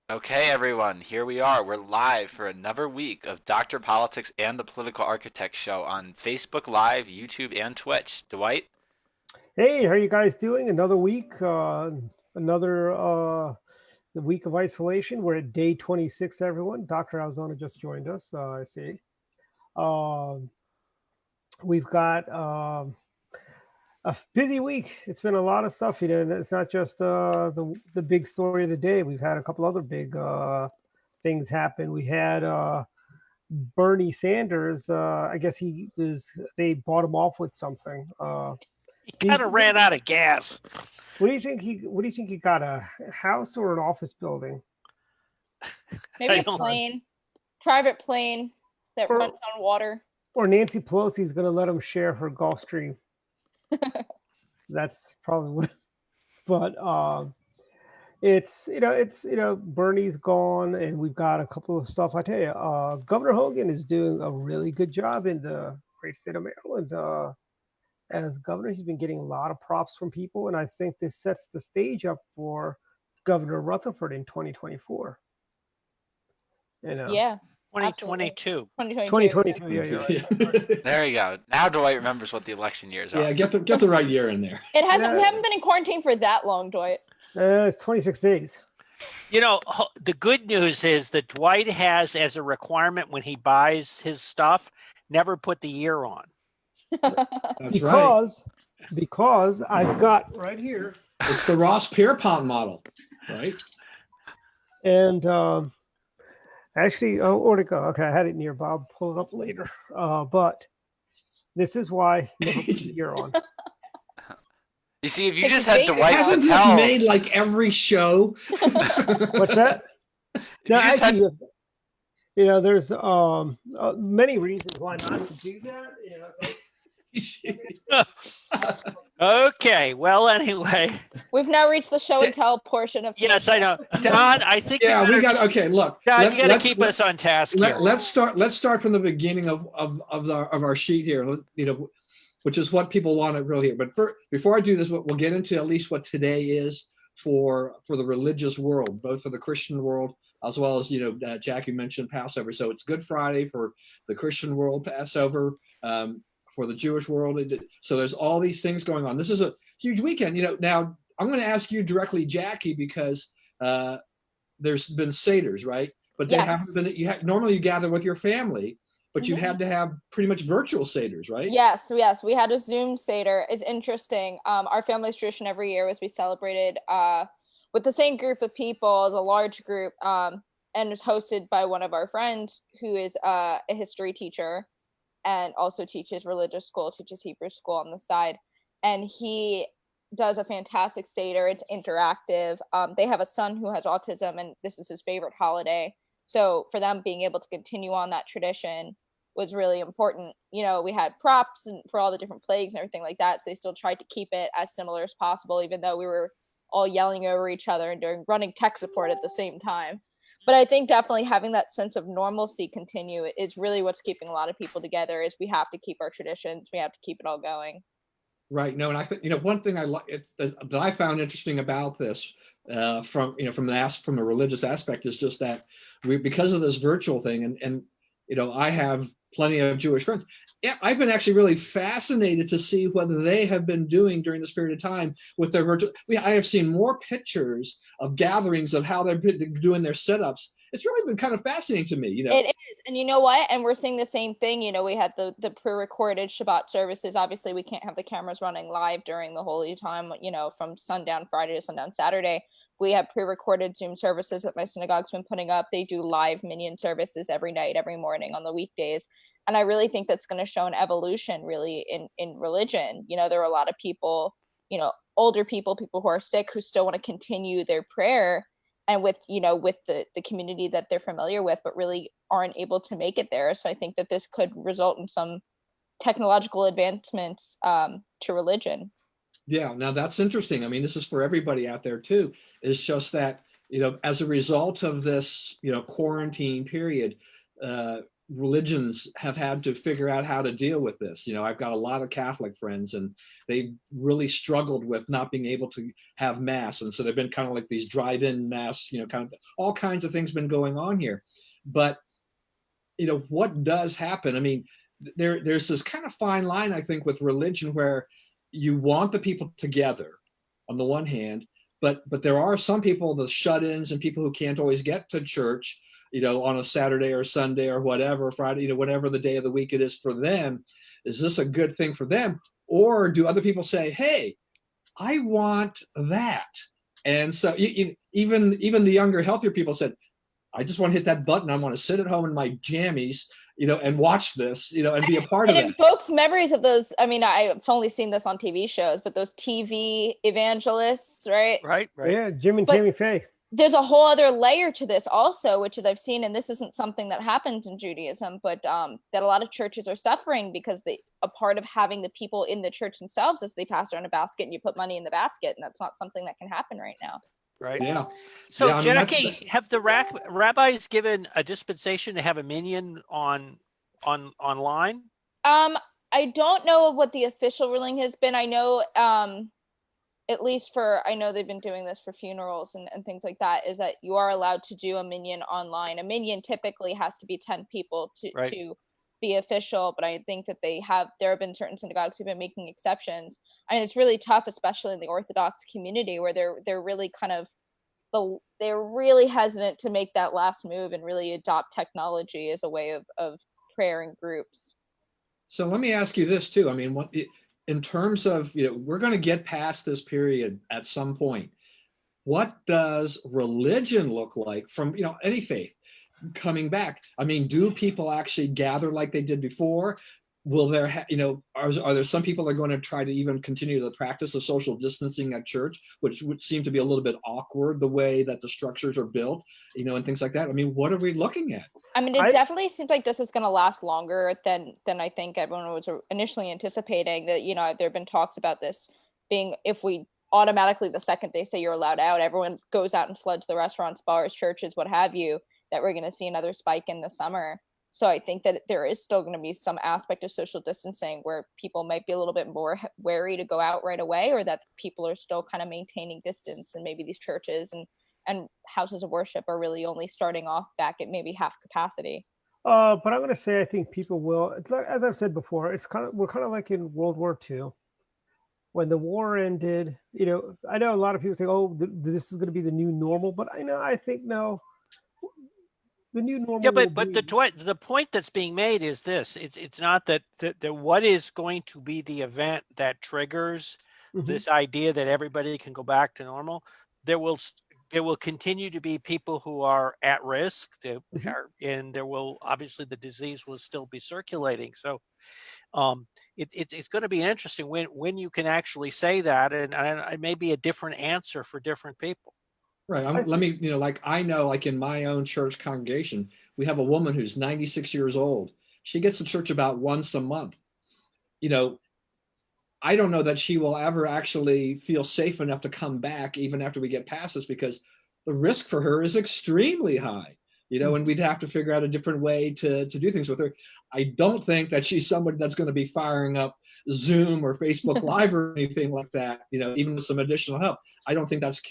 Okay, everyone, here we are. We're live for another week of Dr. Politics and the Political Architect Show on Facebook Live, YouTube, and Twitch. Dwight? Hey, how are you guys doing? Another week, another week of isolation. We're at day 26, everyone. Dr. Alzona just joined us, I see. Um, we've got a busy week. It's been a lot of stuff. And it's not just the big story of the day. We've had a couple other big things happen. We had Bernie Sanders. I guess they bought him off with something. He kind of ran out of gas. What do you think he got, a house or an office building? Maybe a plane, private plane that runs on water. Or Nancy Pelosi's going to let him share her Gulfstream. That's probably what. But it's Bernie's gone, and we've got a couple of stuff. I tell you, Governor Hogan is doing a really good job in the great state of Maryland. As governor, he's been getting a lot of props from people, and I think this sets the stage up for Governor Rutherford in 2024. Yeah. 2022. 2022. Yeah. There you go. Now Dwight remembers what the election years are. Yeah, get the right year in there. We haven't been in quarantine for that long, Dwight. It's 26 days. You know, the good news is that Dwight has as a requirement when he buys his stuff, never put the year on. That's right. Because I've got right here. It's the Ross Pierpont model, right? And actually, where'd it go? Okay, I had it nearby. I'll pull it up later. But this is why never put the year on. You see, if you just had Dwight Hasn't Patel, this made like every show? What's that? No, actually, there's many reasons why not to do that. Okay, well, anyway, we've now reached the show and tell portion of. Yes, I know, Don. I think we got. Okay, look, Don, you got to keep us on task here. Let's start from the beginning of our sheet here. Which is what people want to really hear. But before I do this, we'll get into at least what today is for the religious world, both for the Christian world as well as Jackie mentioned Passover. So it's Good Friday for the Christian world, Passover. For the Jewish world. So there's all these things going on. This is a huge weekend. Now I'm going to ask you directly, Jackie, because there's been Seders, right? But there haven't been. Normally you gather with your family, but you had to have pretty much virtual Seders, right? Yes. We had a Zoom Seder. It's interesting. Our family's tradition every year was we celebrated with the same group of people, the large group, and it was hosted by one of our friends who is a history teacher. And also teaches religious school, teaches Hebrew school on the side. And he does a fantastic Seder. It's interactive. They have a son who has autism, and this is his favorite holiday. So for them, being able to continue on that tradition was really important. We had props and for all the different plagues and everything like that. So they still tried to keep it as similar as possible, even though we were all yelling over each other and running tech support at the same time. But I think definitely having that sense of normalcy continue is really what's keeping a lot of people together. Is we have to keep our traditions, we have to keep it all going. Right. No, and I think one thing that I found interesting about this from the religious aspect is just that because of this virtual thing, and I have plenty of Jewish friends. Yeah, I've been actually really fascinated to see what they have been doing during this period of time with their virtual. I have seen more pictures of gatherings of how they're doing their setups. It's really been kind of fascinating to me. It is, and you know what? And we're seeing the same thing. We had the pre-recorded Shabbat services. Obviously, we can't have the cameras running live during the holy time. From sundown Friday to sundown Saturday. We have pre-recorded Zoom services that my synagogue's been putting up. They do live minyan services every night, every morning on the weekdays. And I really think that's going to show an evolution really in religion. There are a lot of people, older people who are sick who still want to continue their prayer and with the community that they're familiar with, but really aren't able to make it there. So I think that this could result in some technological advancements to religion. Yeah, now that's interesting. I mean, this is for everybody out there too. It's just that, as a result of this, quarantine period, religions have had to figure out how to deal with this. I've got a lot of Catholic friends, and they really struggled with not being able to have mass, and so they've been kind of like these drive-in mass, kind of all kinds of things been going on here. But what does happen? I mean, there's this kind of fine line, I think, with religion, where you want the people together on the one hand, but there are some people, the shut-ins and people who can't always get to church, on a Saturday or Sunday or whatever, Friday, whatever the day of the week it is for them. Is this a good thing for them? Or do other people say, hey, I want that? And so even the younger, healthier people said, I just want to hit that button. I want to sit at home in my jammies, and watch this, and be a part of it it. invokes memories of those. I mean, I've only seen this on TV shows, but those TV evangelists, right? Right. Yeah, Jim and But- Tammy Faye. There's a whole other layer to this also, which is I've seen, and this isn't something that happens in Judaism, but that a lot of churches are suffering because a part of having the people in the church themselves is they pass around a basket and you put money in the basket, and that's not something that can happen right now. Right. Yeah. So, Yeah, I mean, Jackie, have the rabbis given a dispensation to have a minyan online? I don't know what the official ruling has been. I know at least I know they've been doing this for funerals and things like that, is that you are allowed to do a minyan online. A minyan typically has to be 10 people to be official, but I think that there have been certain synagogues who've been making exceptions. I mean, it's really tough, especially in the Orthodox community, where they're really they're really hesitant to make that last move and really adopt technology as a way of prayer in groups. So let me ask you this too. I mean, in terms of, we're going to get past this period at some point. What does religion look like from, any faith coming back? I mean, do people actually gather like they did before? Will there, are there some people that are going to try to even continue the practice of social distancing at church, which would seem to be a little bit awkward, the way that the structures are built, and things like that? I mean, what are we looking at? I mean, it definitely seems like this is going to last longer than I think everyone was initially anticipating. That, there have been talks about this being, if we automatically, the second they say you're allowed out, everyone goes out and floods the restaurants, bars, churches, what have you, that we're going to see another spike in the summer. So I think that there is still going to be some aspect of social distancing where people might be a little bit more wary to go out right away, or that people are still kind of maintaining distance, and maybe these churches and houses of worship are really only starting off back at maybe half capacity. But I'm going to say I think people will. It's like, as I've said before, we're kind of like in World War II. When the war ended, I know a lot of people say, "Oh, this is going to be the new normal," but I think no. The new normal. Yeah, but the point that's being made is this: it's not that what is going to be the event that triggers this idea that everybody can go back to normal. There will continue to be people who are at risk, and there will, obviously, the disease will still be circulating. So it's going to be interesting when you can actually say that, and it may be a different answer for different people. Right. Let me, I know, in my own church congregation, we have a woman who's 96 years old. She gets to church about once a month. I don't know that she will ever actually feel safe enough to come back even after we get past this, because the risk for her is extremely high, and we'd have to figure out a different way to do things with her. I don't think that she's somebody that's going to be firing up Zoom or Facebook Live or anything like that, even with some additional help. I don't think that's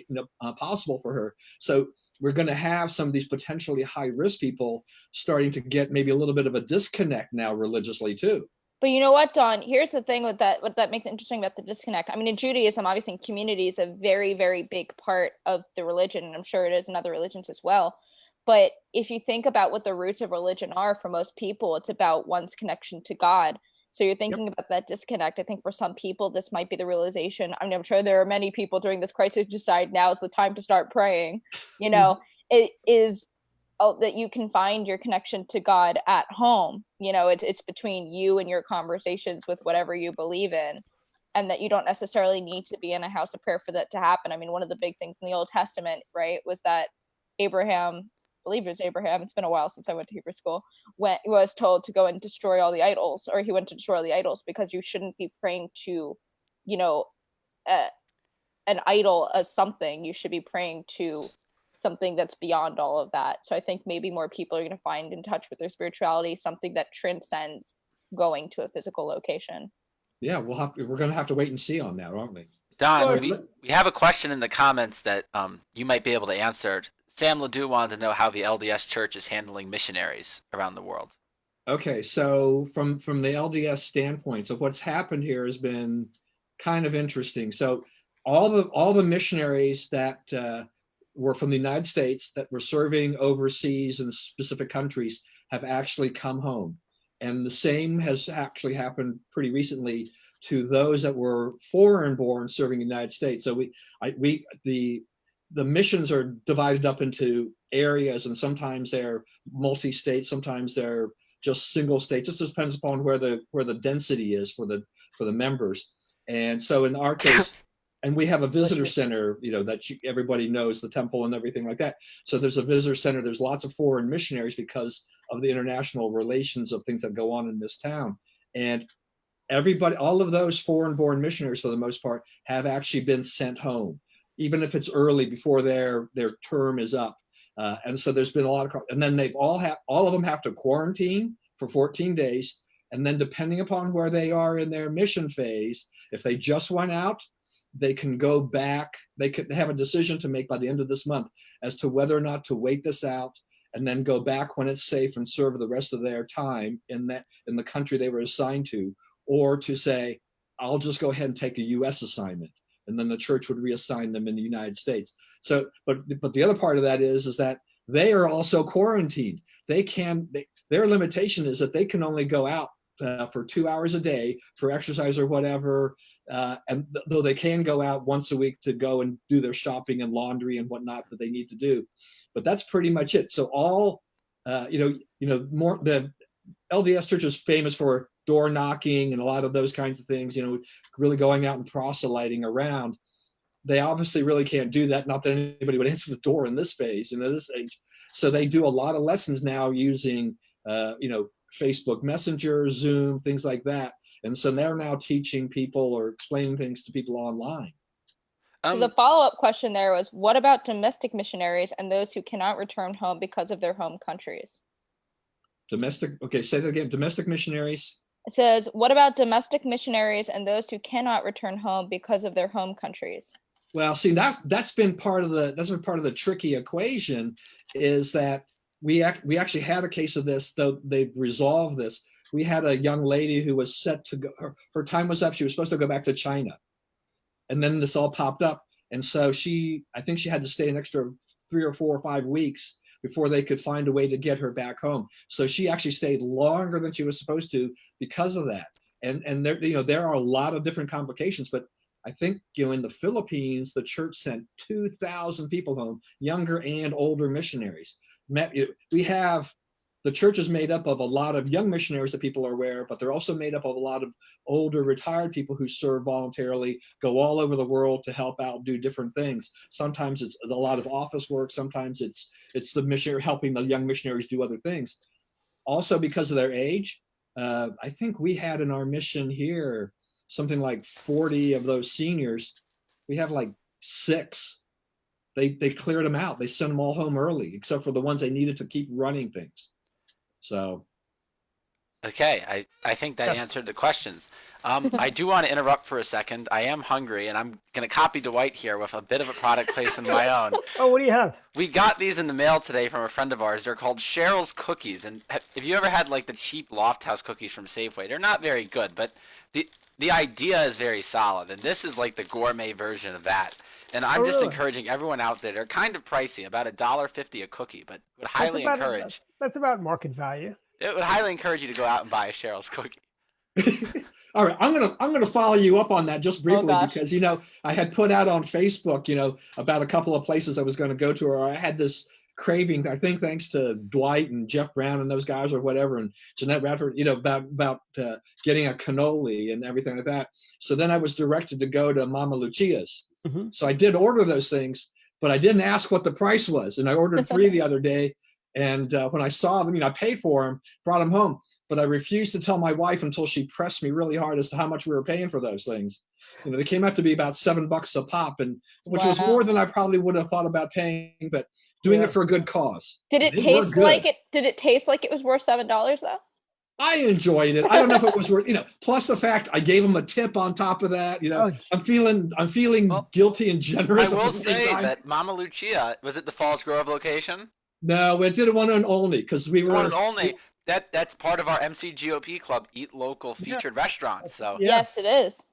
possible for her. So we're going to have some of these potentially high risk people starting to get maybe a little bit of a disconnect now religiously too. But you know what, Don? Here's the thing with that. What that makes it interesting about the disconnect. I mean, in Judaism, obviously, community is a very, very big part of the religion, and I'm sure it is in other religions as well. But if you think about what the roots of religion are for most people, it's about one's connection to God. So you're thinking about that disconnect. I think for some people, this might be the realization. I mean, I'm sure there are many people during this crisis decide now is the time to start praying. It is that you can find your connection to God at home. It's between you and your conversations with whatever you believe in, and that you don't necessarily need to be in a house of prayer for that to happen. I mean, one of the big things in the Old Testament, right, was that Abraham, I believe it was Abraham, it's been a while since I went to Hebrew school, was told to go and destroy all the idols, or he went to destroy all the idols, because you shouldn't be praying to, an idol as something. You should be praying to something that's beyond all of that. So I think maybe more people are going to find in touch with their spirituality, something that transcends going to a physical location. Yeah, we're going to have to wait and see on that, aren't we? Don, we have a question in the comments that you might be able to answer. Sam Ledoux wanted to know how the LDS Church is handling missionaries around the world. Okay, so from the LDS standpoint, so what's happened here has been kind of interesting. So all the missionaries that were from the United States that were serving overseas in specific countries have actually come home. And the same has actually happened pretty recently to those that were foreign born serving in the United States. So the missions are divided up into areas, and sometimes they're multi-state, sometimes they're just single states. It just depends upon where the density is for the members. And so in our case, and we have a visitor center, that everybody knows, the temple and everything like that. So there's a visitor center. There's lots of foreign missionaries because of the international relations of things that go on in this town. And all of those foreign-born missionaries, for the most part, have actually been sent home, even if it's early before their term is up. And so there's been a lot of, and then all of them have to quarantine for 14 days. And then depending upon where they are in their mission phase, if they just went out, they can go back. They could have a decision to make by the end of this month as to whether or not to wait this out and then go back when it's safe and serve the rest of their time in the country they were assigned to, or to say, I'll just go ahead and take a U.S. assignment, and then the church would reassign them in the United States. So, but the other part of that is that they are also quarantined. Their limitation is that they can only go out for 2 hours a day for exercise or whatever, and though they can go out once a week to go and do their shopping and laundry and whatnot that they need to do, but that's pretty much it. So more the LDS Church is famous for door knocking and a lot of those kinds of things, really going out and proselyting around. They obviously really can't do that. Not that anybody would answer the door in this phase, this age. So they do a lot of lessons now using, Facebook Messenger, Zoom, things like that. And so they're now teaching people or explaining things to people online. So the follow-up question there was, what about domestic missionaries and those who cannot return home because of their home countries? Okay, say that again. Domestic missionaries? It says, what about domestic missionaries and those who cannot return home because of their home countries? Well, see, that's been part of the tricky equation, is that we actually had a case of this, though they've resolved this. We had a young lady who was set to go, her time was up. She was supposed to go back to China. And then this all popped up. And so I think she had to stay an extra 3 or 4 or 5 weeks before they could find a way to get her back home. So she actually stayed longer than she was supposed to because of that. And there are a lot of different complications, but I think, in the Philippines, the church sent 2,000 people home, younger and older missionaries. The church is made up of a lot of young missionaries that people are aware of, but they're also made up of a lot of older retired people who serve voluntarily, go all over the world to help out, do different things. Sometimes it's a lot of office work. Sometimes it's the missionary helping the young missionaries do other things. Also, because of their age, I think we had in our mission here something like 40 of those seniors. We have like 6. They cleared them out. They sent them all home early, except for the ones they needed to keep running things. So. Okay, I think that answered the questions. I do want to interrupt for a second. I am hungry, and I'm going to copy Dwight here with a bit of a product placement of my own. Oh, what do you have? We got these in the mail today from a friend of ours. They're called Cheryl's Cookies, and if you ever had like the cheap Loft House cookies from Safeway, they're not very good, but the idea is very solid, and this is like the gourmet version of that. And I'm just encouraging everyone out there. They're kind of pricey, about $1.50 a cookie, but would highly encourage. That's about market value. It would highly encourage you to go out and buy a Cheryl's cookie. All right, I'm gonna follow you up on that just briefly because I had put out on Facebook about a couple of places I was going to go to, or I had this craving, I think thanks to Dwight and Jeff Brown and those guys or whatever, and Jeanette Radford, about getting a cannoli and everything like that. So then I was directed to go to Mama Lucia's. Mm-hmm. So I did order those things, but I didn't ask what the price was, and I ordered 3 the other day. And when I saw them, I paid for them, brought them home, but I refused to tell my wife until she pressed me really hard as to how much we were paying for those things. They came out to be about $7 a pop, and which was Wow. more than I probably would have thought about paying, but doing it for a good cause. Did it They were taste good. like it? Did it taste like it was worth $7 though? I enjoyed it. I don't know if it was worth, plus the fact I gave them a tip on top of that, Oh, I'm feeling Well, guilty and generous. I at will the same say time. that Mama Lucia, was it the Falls Grove location? No, we did it one and only because we were One and only. That's part of our MCGOP club, Eat Local featured restaurants. So Yeah. Yes, it is.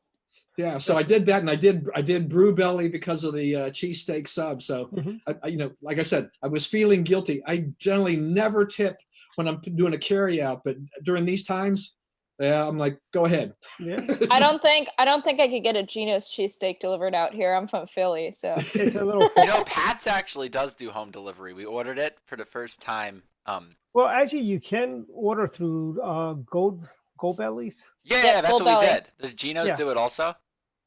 Yeah, so I did that, and I did brew belly because of the cheesesteak sub. So Mhm. I like I said, I was feeling guilty. I generally never tip when I'm doing a carry out, but during these times, yeah, I'm like, go ahead. Yeah. I don't think I could get a Geno's cheesesteak delivered out here. I'm from Philly, so It's a little. Pat's actually does do home delivery. We ordered it for the first time. Well, actually, you can order through Gold Bellies. Yeah, Yeah, that's Full what we Belly. did. Does Geno's Yeah. do it also?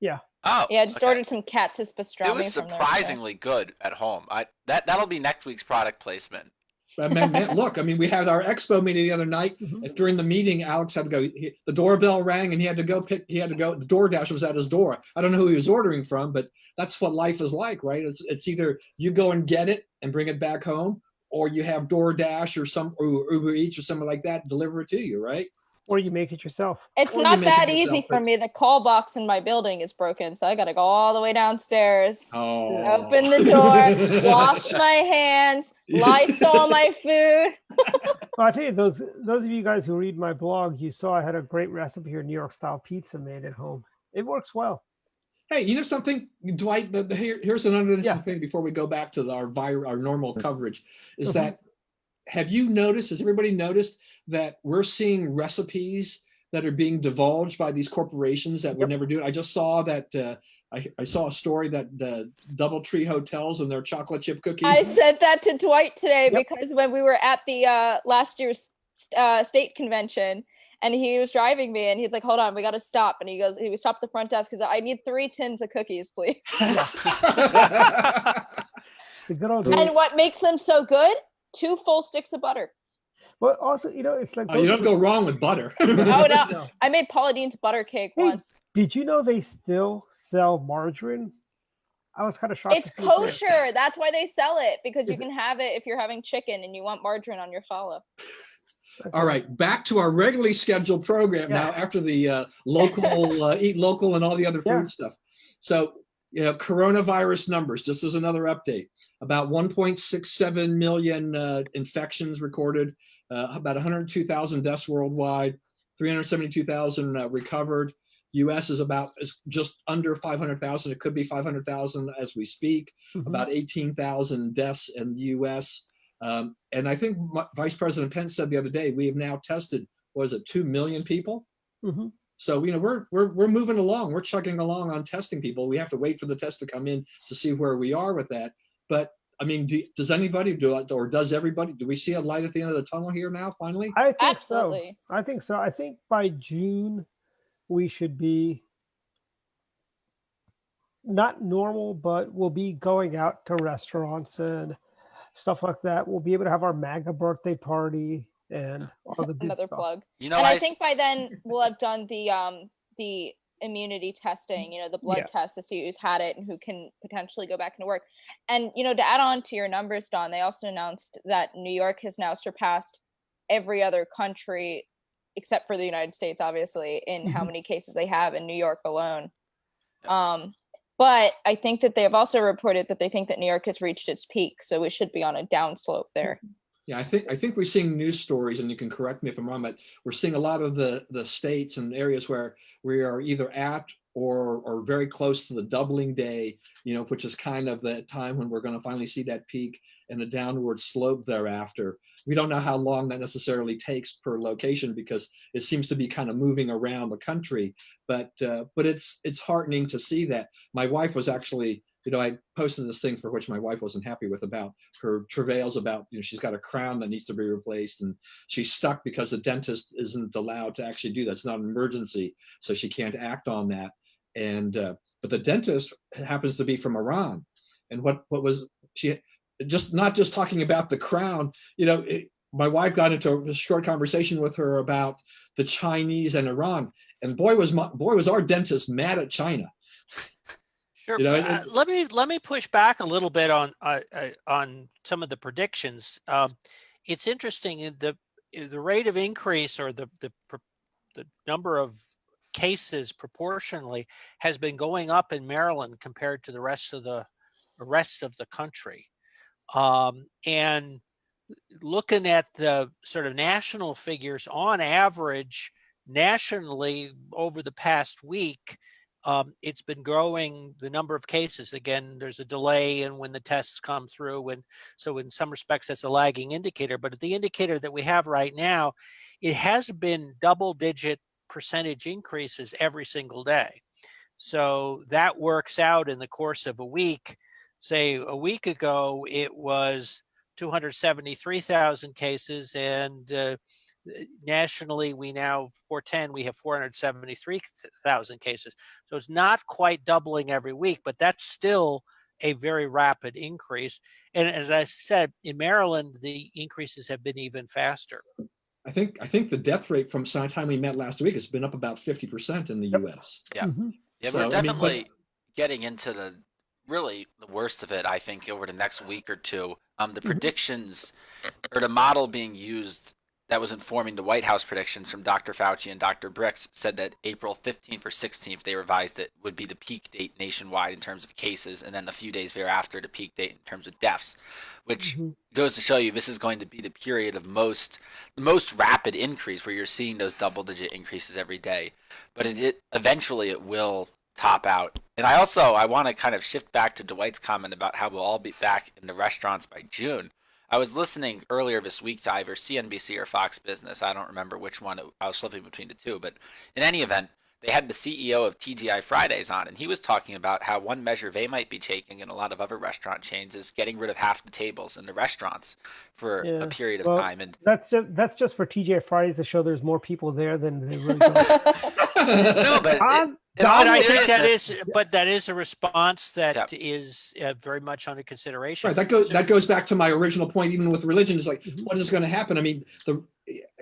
Yeah. Oh, yeah, I just okay. ordered some Katz's pastrami. It was from there today. surprisingly good at home. That'll be next week's product placement. Man, look, I mean, we had our expo meeting the other night. Mhm. And during the meeting, Alex had to go. The doorbell rang, and he had to go. The DoorDash was at his door. I don't know who he was ordering from, but that's what life is like, right? It's either you go and get it and bring it back home, or you have DoorDash or Uber Eats or something like that deliver it to you, right? Or you make it yourself. It's Or you not make it that easy yourself, for but- me. The call box in my building is broken, so I got to go all the way downstairs. Oh. Open the door, wash my hands, Lysol my food. Well, I'll tell you, those of you guys who read my blog, you saw I had a great recipe here, New York style pizza made at home. It works well. Hey, you know something, Dwight? Here's another interesting Yeah. thing before we go back to our normal coverage. Is Mhm. that have you noticed? Has everybody noticed that we're seeing recipes that are being divulged by these corporations that would never do it? I just saw that. I saw a story that the DoubleTree hotels and their chocolate chip cookies. I said that to Dwight today Yep. because when we were at the last year's state convention, and he was driving me, and he's like, "Hold on, we got to stop." And he stopped at the front desk because I need 3 tins of cookies, please. The good old And what makes them so good? 2 full sticks of butter. But also, it's like Oh, you don't go wrong with butter. Oh no, No. I made Paula Dean's butter cake Hey, once. Did you know they still sell margarine? I was kind of shocked. It's to see that. kosher. That's why they sell it, because you Is it- can have it if you're having chicken and you want margarine on your challah. All right, back to our regularly scheduled program now after the local, eat local and all the other food Yeah. stuff. So, coronavirus numbers, just as another update, about 1.67 million infections recorded, about 102,000 deaths worldwide, 372,000 recovered. US is just under 500,000. It could be 500,000 as we speak, Mhm. about 18,000 deaths in the US. And I think Vice President Pence said the other day, we have now tested, 2 million people? Mhm. So, we're moving along. We're chugging along on testing people. We have to wait for the test to come in to see where we are with that. But I mean, does anybody do it, or does everybody? Do we see a light at the end of the tunnel here now, finally? I think Absolutely. so. I think so. I think by June we should be not normal, but we'll be going out to restaurants and stuff like that. We'll be able to have our MAGA birthday party and all the good Another stuff. plug. You know, And I think by then we'll have done the immunity testing, the blood Yeah. test to see who's had it and who can potentially go back into work. And to add on to your numbers, Don, they also announced that New York has now surpassed every other country except for the United States, obviously, in how Mhm. many cases they have in New York alone. But I think that they have also reported that they think that New York has reached its peak, so we should be on a downslope there. Yeah, I think we're seeing news stories, and you can correct me if I'm wrong, but we're seeing a lot of the states and areas where we are either at or very close to the doubling day, which is kind of the time when we're going to finally see that peak and a downward slope thereafter. We don't know how long that necessarily takes per location because it seems to be kind of moving around the country, but it's heartening to see that. My wife was actually, I posted this thing for which my wife wasn't happy with about her travails about, she's got a crown that needs to be replaced and she's stuck because the dentist isn't allowed to actually do that. It's not an emergency, so she can't act on that. And but the dentist happens to be from Iran, and what was she? not just talking about the crown, my wife got into a short conversation with her about the Chinese and Iran, and boy was our dentist mad at China. Sure. And Let me push back a little bit on some of the predictions. It's interesting, the rate of increase, or the number of cases proportionally has been going up in Maryland compared to the rest of the country. And looking at the sort of national figures, on average, nationally over the past week, it's been growing, the number of cases. Again, there's a delay in when the tests come through, and so in some respects that's a lagging indicator. But the indicator that we have right now, it has been double-digit percentage increases every single day. So that works out in the course of a week. Say a week ago, it was 273,000 cases, and nationally, we have 473,000 cases. So it's not quite doubling every week, but that's still a very rapid increase. And as I said, in Maryland, the increases have been even faster. I think the death rate from the time we met last week has been up about 50% in the U.S. Yeah, yeah, So, we're definitely getting into the worst of it, I think, over the next week or two. The predictions, or the model being used that was informing the White House predictions from Dr. Fauci and Dr. Birx, said that April 15th or 16th, they revised it, would be the peak date nationwide in terms of cases, and then a few days thereafter, the peak date in terms of deaths, which goes to show you this is going to be the period of the most rapid increase, where you're seeing those double-digit increases every day. But eventually it will top out. And I want to kind of shift back to Dwight's comment about how we'll all be back in the restaurants by June. I was listening earlier this week to either CNBC or Fox Business. I don't remember which one. I was flipping between the two. But in any event, they had the CEO of TGI Fridays on, and he was talking about how one measure they might be taking, in a lot of other restaurant chains, is getting rid of half the tables in the restaurants for a period of time. And that's just for TGI Fridays to show there's more people there than they really don't. No, but I think that is a response that is very much under consideration. Right. That goes back to my original point. Even with religion, is like, what is going to happen? I mean,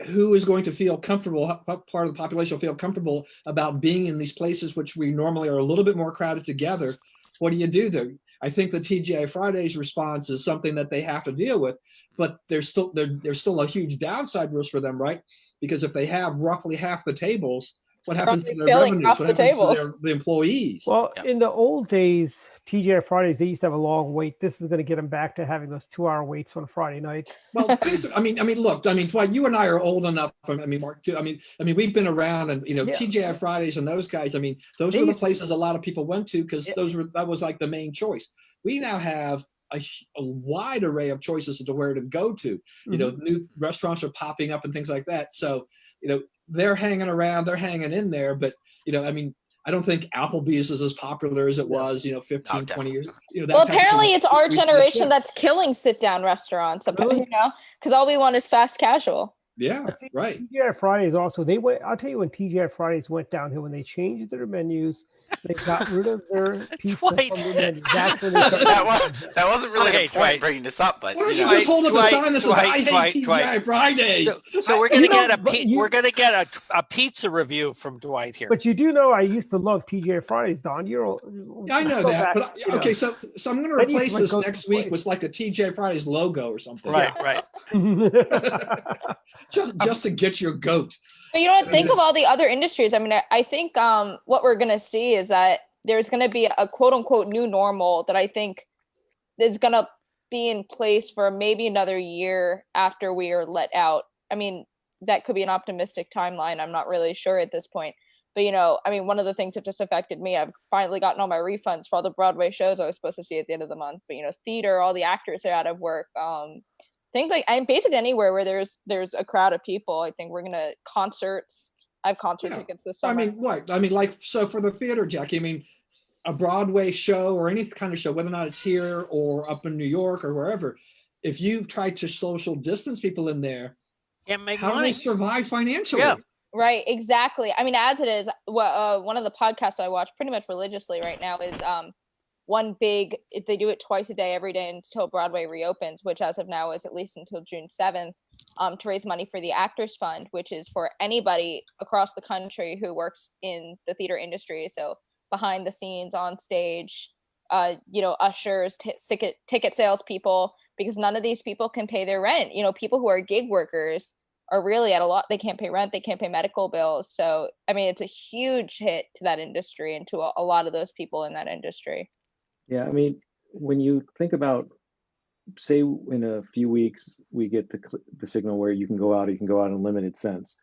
who is going to feel comfortable? What part of the population will feel comfortable about being in these places, which we normally are a little bit more crowded together? What do you do there? I think the TGI Fridays response is something that they have to deal with, but there's still a huge downside risk for them, right? Because if they have roughly half the tables, what happens to their revenues? What happens to the employees? Well, in the old days, TGI Fridays, they used to have a long wait. This is going to get them back to having those 2-hour waits on Friday nights. Well, look, Dwight, you and I are old enough. Mark, too. We've been around, and TGI Fridays and those guys. Those were the places a lot of people went to, because that was like the main choice. We now have a wide array of choices as to where to go to. New restaurants are popping up and things like that. So, they're hanging around, they're hanging in there, but I don't think Applebee's is as popular as it was, 15, 20 years. Well, apparently it's our generation that's killing sit-down restaurants, because all we want is fast casual. Yeah, right. TGI Fridays also, I'll tell you when TGI Fridays went downhill, when they changed their menus, they got rid of their pizza from the menu. That's when they that wasn't really the point bringing this up, but why don't you just hold up a sign that says "I hate TGI Fridays"? So we're gonna get a pizza review from Dwight here. But you do know I used to love TGI Fridays, Don. I know that, but okay. So I'm going to replace this next week with like a TGI Fridays logo or something. Right. just to get your goat. But think of all the other industries. I think what we're going to see is that there's going to be a quote unquote new normal that I think is going to be in place for maybe another year after we are let out. That could be an optimistic timeline. I'm not really sure at this point. But, one of the things that just affected me, I've finally gotten all my refunds for all the Broadway shows I was supposed to see at the end of the month. But, theater, all the actors are out of work. Things like, and basically anywhere where there's a crowd of people. I think we're gonna concerts. I have concert tickets this summer. So for the theater, Jackie, a Broadway show or any kind of show, whether or not it's here or up in New York or wherever, if you try to social distance people in there, how do they survive financially? Yeah. Right, exactly. As it is, one of the podcasts I watch pretty much religiously right now is one big, they do it twice a day, every day until Broadway reopens, which as of now is at least until June 7th, to raise money for the Actors Fund, which is for anybody across the country who works in the theater industry. So behind the scenes, on stage, ushers, ticket salespeople, because none of these people can pay their rent. People who are gig workers are really at a lot. They can't pay rent, they can't pay medical bills. So, I mean, it's a huge hit to that industry and to a lot of those people in that industry. Yeah, I mean, when you think about, say, in a few weeks, we get the signal where you can go out in a limited sense.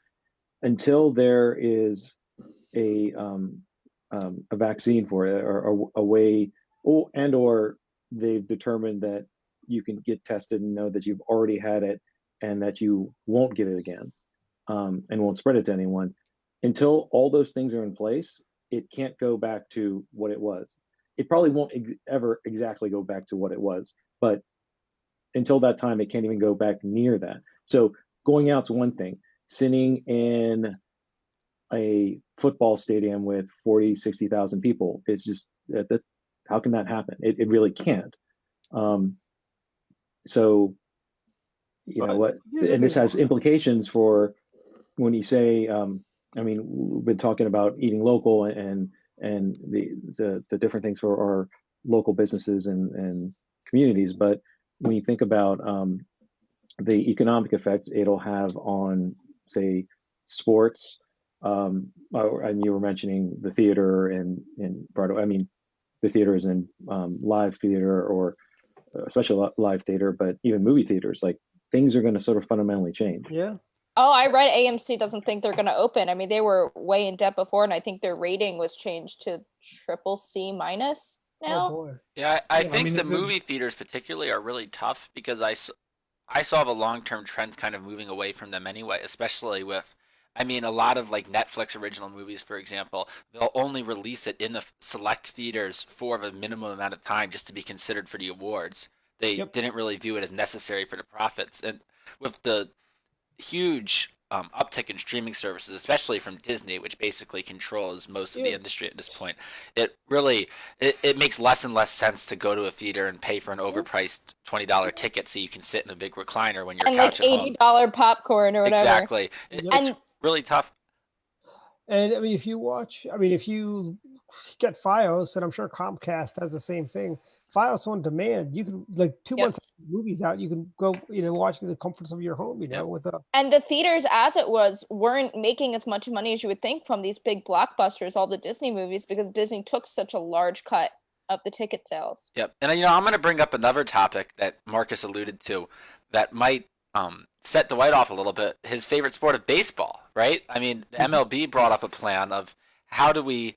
Until there is a vaccine for it, or a way, or they've determined that you can get tested and know that you've already had it and that you won't get it again, and won't spread it to anyone. Until all those things are in place, it can't go back to what it was. It probably won't ever exactly go back to what it was, but until that time, it can't even go back near that. So going out's one thing. Sitting in a football stadium with 40, 60,000 people, it's just how can that happen? It really can't. So, what, and this has implications for when you say, I mean, we've been talking about eating local and the different things for our local businesses and communities, but when you think about the economic effect it'll have on, say, sports, and you were mentioning the theater and Broadway. I mean, the theater is in live theater, or especially live theater, but even movie theaters, like, things are going to sort of fundamentally change. Yeah. Oh, I read AMC doesn't think they're going to open. I mean, they were way in debt before, and I think their rating was changed to CCC- now. Oh boy. Yeah, I Yeah, I think mean, the movie theaters particularly are really tough because I saw the long-term trends kind of moving away from them anyway, especially with, I mean, a lot of like Netflix original movies, for example, they'll only release it in the select theaters for a minimum amount of time just to be considered for the awards. They Yep. didn't really view it as necessary for the profits. And with the huge uptick in streaming services, especially from Disney, which basically controls most of the Yeah. industry at this point, it makes less and less sense to go to a theater and pay for an overpriced $20 ticket so you can sit in a big recliner when you're And like couch at home. $80 popcorn or whatever. Exactly. It's And really tough. And I mean, if you get FiOS, and I'm sure Comcast has the same thing, FiOS on demand, you can, like, 2 Yep. months after the movie's out, you can go, watch in the comforts of your home, Yep. with a. And the theaters, as it was, weren't making as much money as you would think from these big blockbusters, all the Disney movies, because Disney took such a large cut of the ticket sales. Yep. And I'm going to bring up another topic that Marcus alluded to that might set Dwight off a little bit. His favorite sport of baseball, right? I mean, the MLB brought up a plan of how do we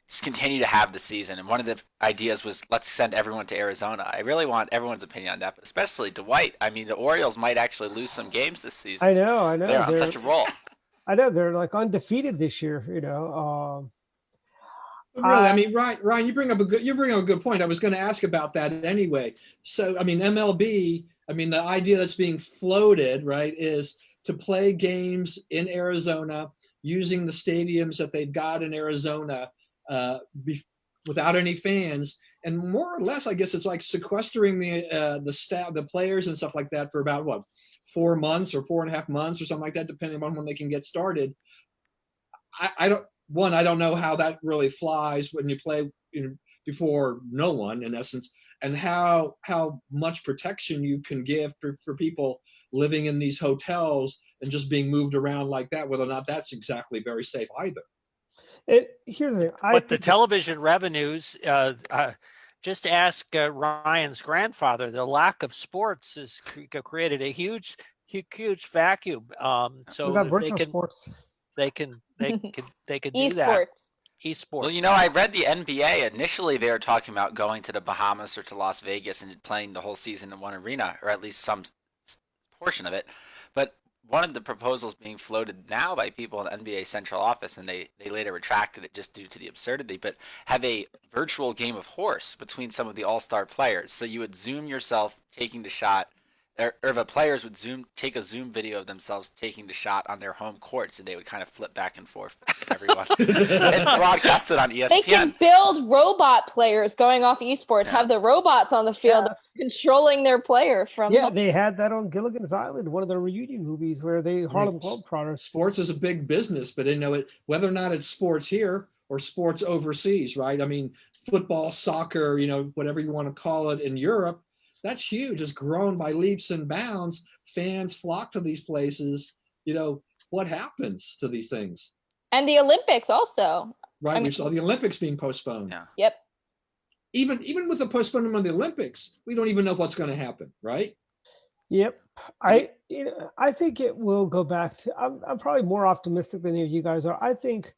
just continue to have the season, and one of the ideas was let's send everyone to Arizona. I really want everyone's opinion on that, but especially Dwight. I mean, the Orioles might actually lose some games this season. I know. They're on such a roll. I know they're like undefeated this year. Really, I mean, Ryan, you bring up a good point. I was going to ask about that anyway. So, I mean, MLB, I mean, the idea that's being floated, right, is to play games in Arizona using the stadiums that they've got in Arizona, without any fans, and more or less, I guess it's like sequestering the staff, the players, and stuff like that for about 4 months or 4.5 months or something like that, depending on when they can get started. I don't know how that really flies when you play before no one, in essence, and how much protection you can give for people living in these hotels and just being moved around like that, whether or not that's exactly very safe either. Here's the thing. But the television revenues, just ask Ryan's grandfather. The lack of sports has created a huge vacuum. So we got if virtual sports. they can do that. Esports. Esports. Well, I read the NBA. Initially, they were talking about going to the Bahamas or to Las Vegas and playing the whole season in one arena, or at least some portion of it. But one of the proposals being floated now by people in the NBA central office, and they later retracted it just due to the absurdity, but have a virtual game of horse between some of the all-star players. So you would Zoom yourself taking the shot, or the players would take a Zoom video of themselves taking the shot on their home court, so they would kind of flip back and forth between everyone and broadcast it on ESPN. They can build robot players going off esports, have the robots on the field Yes. controlling their player from Yeah, they had that on Gilligan's Island, one of the reunion movies where they Harlem Globetrotters. Sports is a big business, but whether or not it's sports here or sports overseas, right? I mean, football, soccer, whatever you want to call it in Europe, that's huge. It's grown by leaps and bounds. Fans flock to these places. What happens to these things? And the Olympics also. Right, we saw the Olympics being postponed. Yeah. Yep. Even with the postponement of the Olympics, we don't even know what's going to happen, right? Yep. I think it will go back to. I'm probably more optimistic than any of you guys are. I think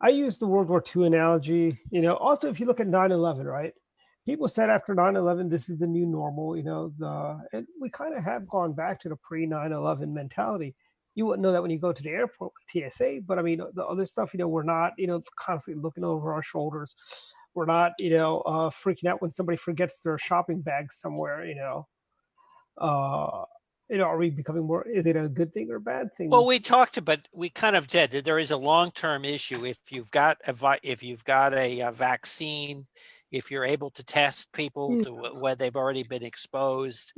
I use the World War II analogy. Also if you look at 9/11, right? People said after 9/11, this is the new normal. And we kind of have gone back to the pre 9/11 mentality. You wouldn't know that when you go to the airport with TSA, but I mean the other stuff. We're not constantly looking over our shoulders. We're not freaking out when somebody forgets their shopping bag somewhere. Are we becoming more? Is it a good thing or a bad thing? Well, we kind of said that there is a long-term issue. If you've got a vaccine, if you're able to test people to where they've already been exposed,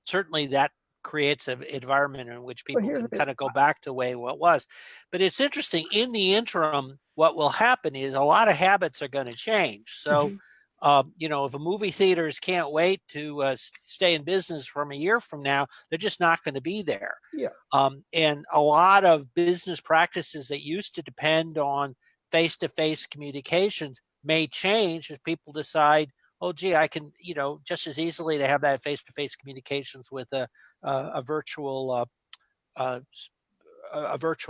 certainly that creates an environment in which people can kind of go back to the way it was. But it's interesting. In the interim, what will happen is a lot of habits are going to change. So. If a movie theaters can't wait to stay in business from a year from now, they're just not going to be there. Yeah. And a lot of business practices that used to depend on face-to-face communications may change as people decide, oh, gee, I can, just as easily to have that face-to-face communications with a virtual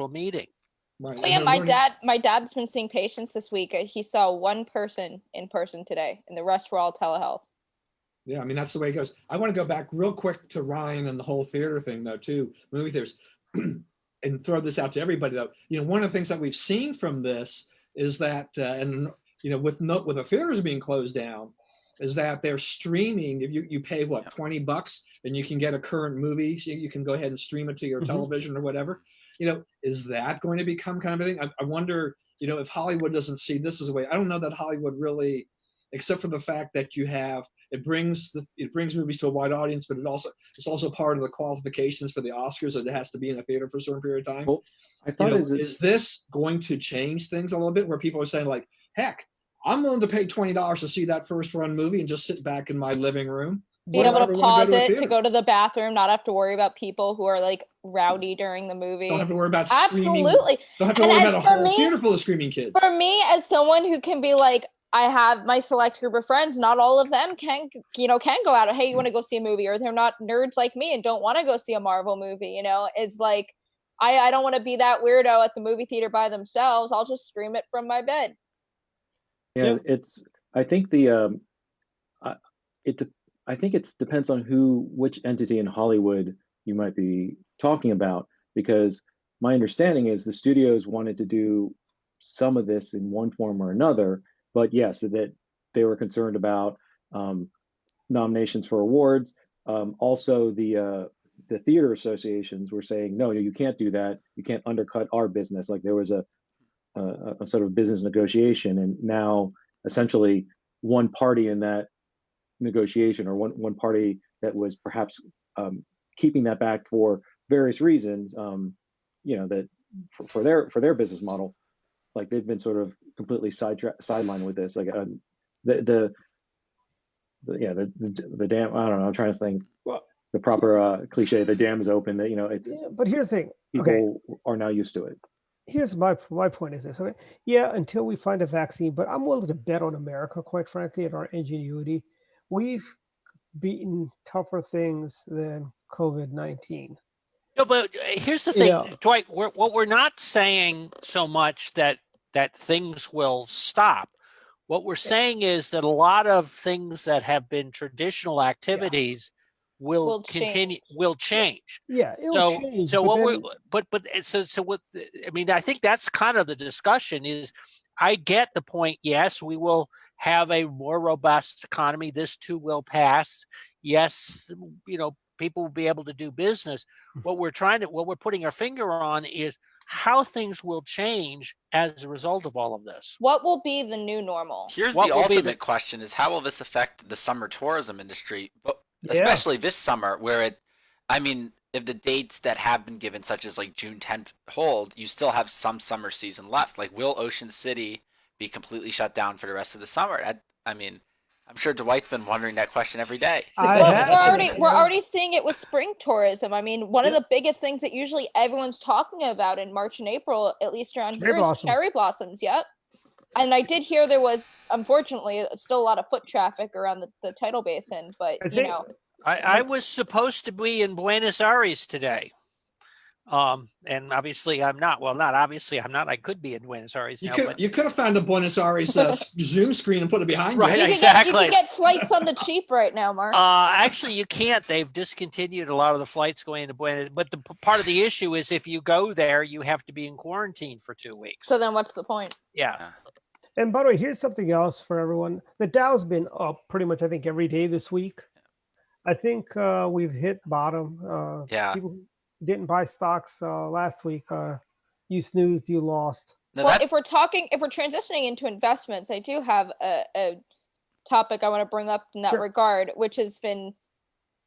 meeting. Right. Oh, yeah, my dad's been seeing patients this week. He saw one person in person today, and the rest were all telehealth. Yeah, I mean, that's the way it goes. I want to go back real quick to Ryan and the whole theater thing, though, too. Movie theaters, and throw this out to everybody, though. One of the things that we've seen from this is that, with the theaters being closed down, is that they're streaming. If you pay $20, and you can get a current movie, so you can go ahead and stream it to your television or whatever. Is that going to become kind of a thing? I wonder, if Hollywood doesn't see this as a way. I don't know that Hollywood really, except for the fact that it brings movies to a wide audience, but it's also part of the qualifications for the Oscars that it has to be in a theater for a certain period of time. Well, I thought is this going to change things a little bit, where people are saying like, heck, I'm willing to pay $20 to see that first run movie and just sit back in my living room. Being able to pause it, to go to the bathroom, not have to worry about people who are like rowdy during the movie. Don't have to worry about screaming. Absolutely. Don't have to worry about a whole theater full of screaming kids. For me, as someone who can be like, I have my select group of friends, not all of them can go out. Hey, you want to go see a movie? Or they're not nerds like me and don't want to go see a Marvel movie. It's like, I don't want to be that weirdo at the movie theater by themselves. I'll just stream it from my bed. Yeah, I think I think it depends on which entity in Hollywood you might be talking about, because my understanding is the studios wanted to do some of this in one form or another, but yes, that they were concerned about nominations for awards. Also, the theater associations were saying, no, you can't do that. You can't undercut our business. Like there was a sort of business negotiation, and now essentially one party in that negotiation, or one party that was perhaps keeping that back for various reasons, that for their business model, like they've been sort of completely sidelined with this. Like the dam. I don't know. I'm trying to think the proper cliche. The dam is open. That it's. Yeah, but here's the thing. People are now used to it. Here's my point is this. Okay, yeah, until we find a vaccine, but I'm willing to bet on America, quite frankly, and our ingenuity. We've beaten tougher things than COVID-19. No, but here's the thing, Dwight. What we're not saying so much that things will stop. What we're saying is that a lot of things that have been traditional activities will continue, will change. Yeah, it'll change. So what I mean, I think that's kind of the discussion is. I get the point. Yes, we will have a more robust economy. This too will pass. Yes, people will be able to do business. What we're putting our finger on is how things will change as a result of all of this. What will be the new normal? Here's What the will be ultimate question: is how will this affect the summer tourism industry, but Yeah. especially this summer, where if the dates that have been given, such as like June 10th, hold, you still have some summer season left. Like, will Ocean City be completely shut down for the rest of the summer? I'm sure Dwight's been wondering that question every day. We're already seeing it with spring tourism. I mean, one of the biggest things that usually everyone's talking about in March and April, at least around here, is cherry blossoms. Yep. And I did hear there was, unfortunately, still a lot of foot traffic around the tidal basin, but I was supposed to be in Buenos Aires today. And obviously I'm not. Well, not obviously I'm not. I could be in Buenos Aires now. You could have found a Buenos Aires Zoom screen and put it behind you. Right, exactly. You can get flights on the cheap right now, Mark. Actually, you can't. They've discontinued a lot of the flights going into Buenos. But the part of the issue is if you go there, you have to be in quarantine for 2 weeks. So then what's the point? Yeah. And by the way, here's something else for everyone. The Dow's been up pretty much, I think, every day this week. I think we've hit bottom. People didn't buy stocks last week. You snoozed, you lost. Well, if we're transitioning into investments, I do have a topic I want to bring up in that regard, which has been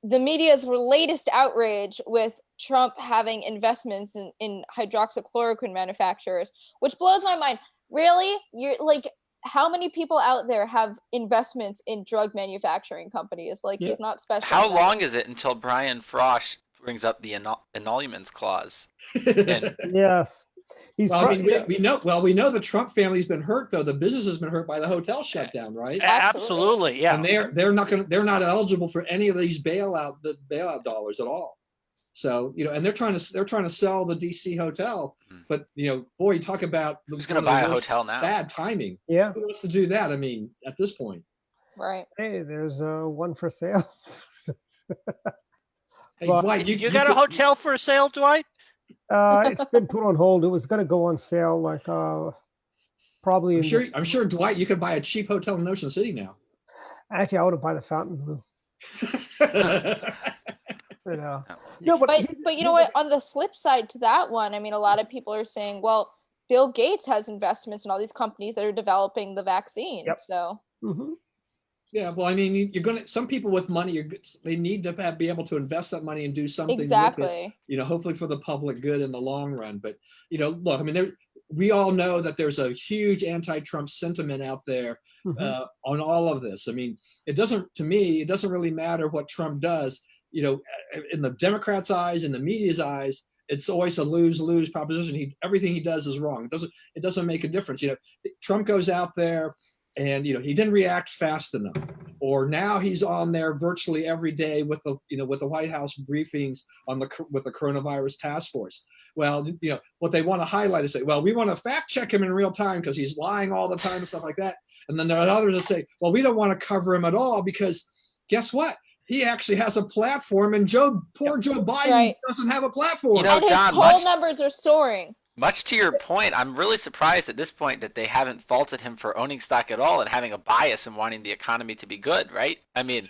the media's latest outrage with Trump having investments in hydroxychloroquine manufacturers, which blows my mind. Really? You're like, how many people out there have investments in drug manufacturing companies? Like, he's not special. How long is it until Brian Frosch brings up the emoluments clause? Yes. We know the Trump family's been hurt, though. The business has been hurt by the hotel shutdown, right? Absolutely, yeah. And they're not eligible for any of these bailout dollars at all. So, and they're trying to sell the DC hotel, but boy, you talk about who's going to buy a hotel now? Bad timing. Yeah. Who wants to do that? I mean, at this point. Right. Hey, there's one for sale. Hey, Dwight, you got a hotel for sale, Dwight? It's been put on hold. It was going to go on sale, like probably. I'm sure, Dwight, you could buy a cheap hotel in Ocean City now. Actually, I would have buy the Fontainebleau. But you know what? On the flip side to that one, I mean, a lot of people are saying, well, Bill Gates has investments in all these companies that are developing the vaccine. Yep. So. Mm-hmm. Yeah, well, I mean, some people with money, they need to be able to invest that money and do something exactly with it, hopefully for the public good in the long run. But, look, I mean, we all know that there's a huge anti-Trump sentiment out there on all of this. I mean, it doesn't really matter what Trump does. In the Democrats' eyes, in the media's eyes, it's always a lose-lose proposition. Everything he does is wrong. It doesn't make a difference. Trump goes out there and he didn't react fast enough, or now he's on there virtually every day with the White House briefings with the coronavirus task force. Well, what they want to highlight is say, well, we want to fact check him in real time because he's lying all the time and stuff like that. And then there are others that say, well, we don't want to cover him at all because guess what? He actually has a platform, and Joe Biden doesn't have a platform. And his poll numbers are soaring. Much to your point, I'm really surprised at this point that they haven't faulted him for owning stock at all and having a bias and wanting the economy to be good, right? I mean,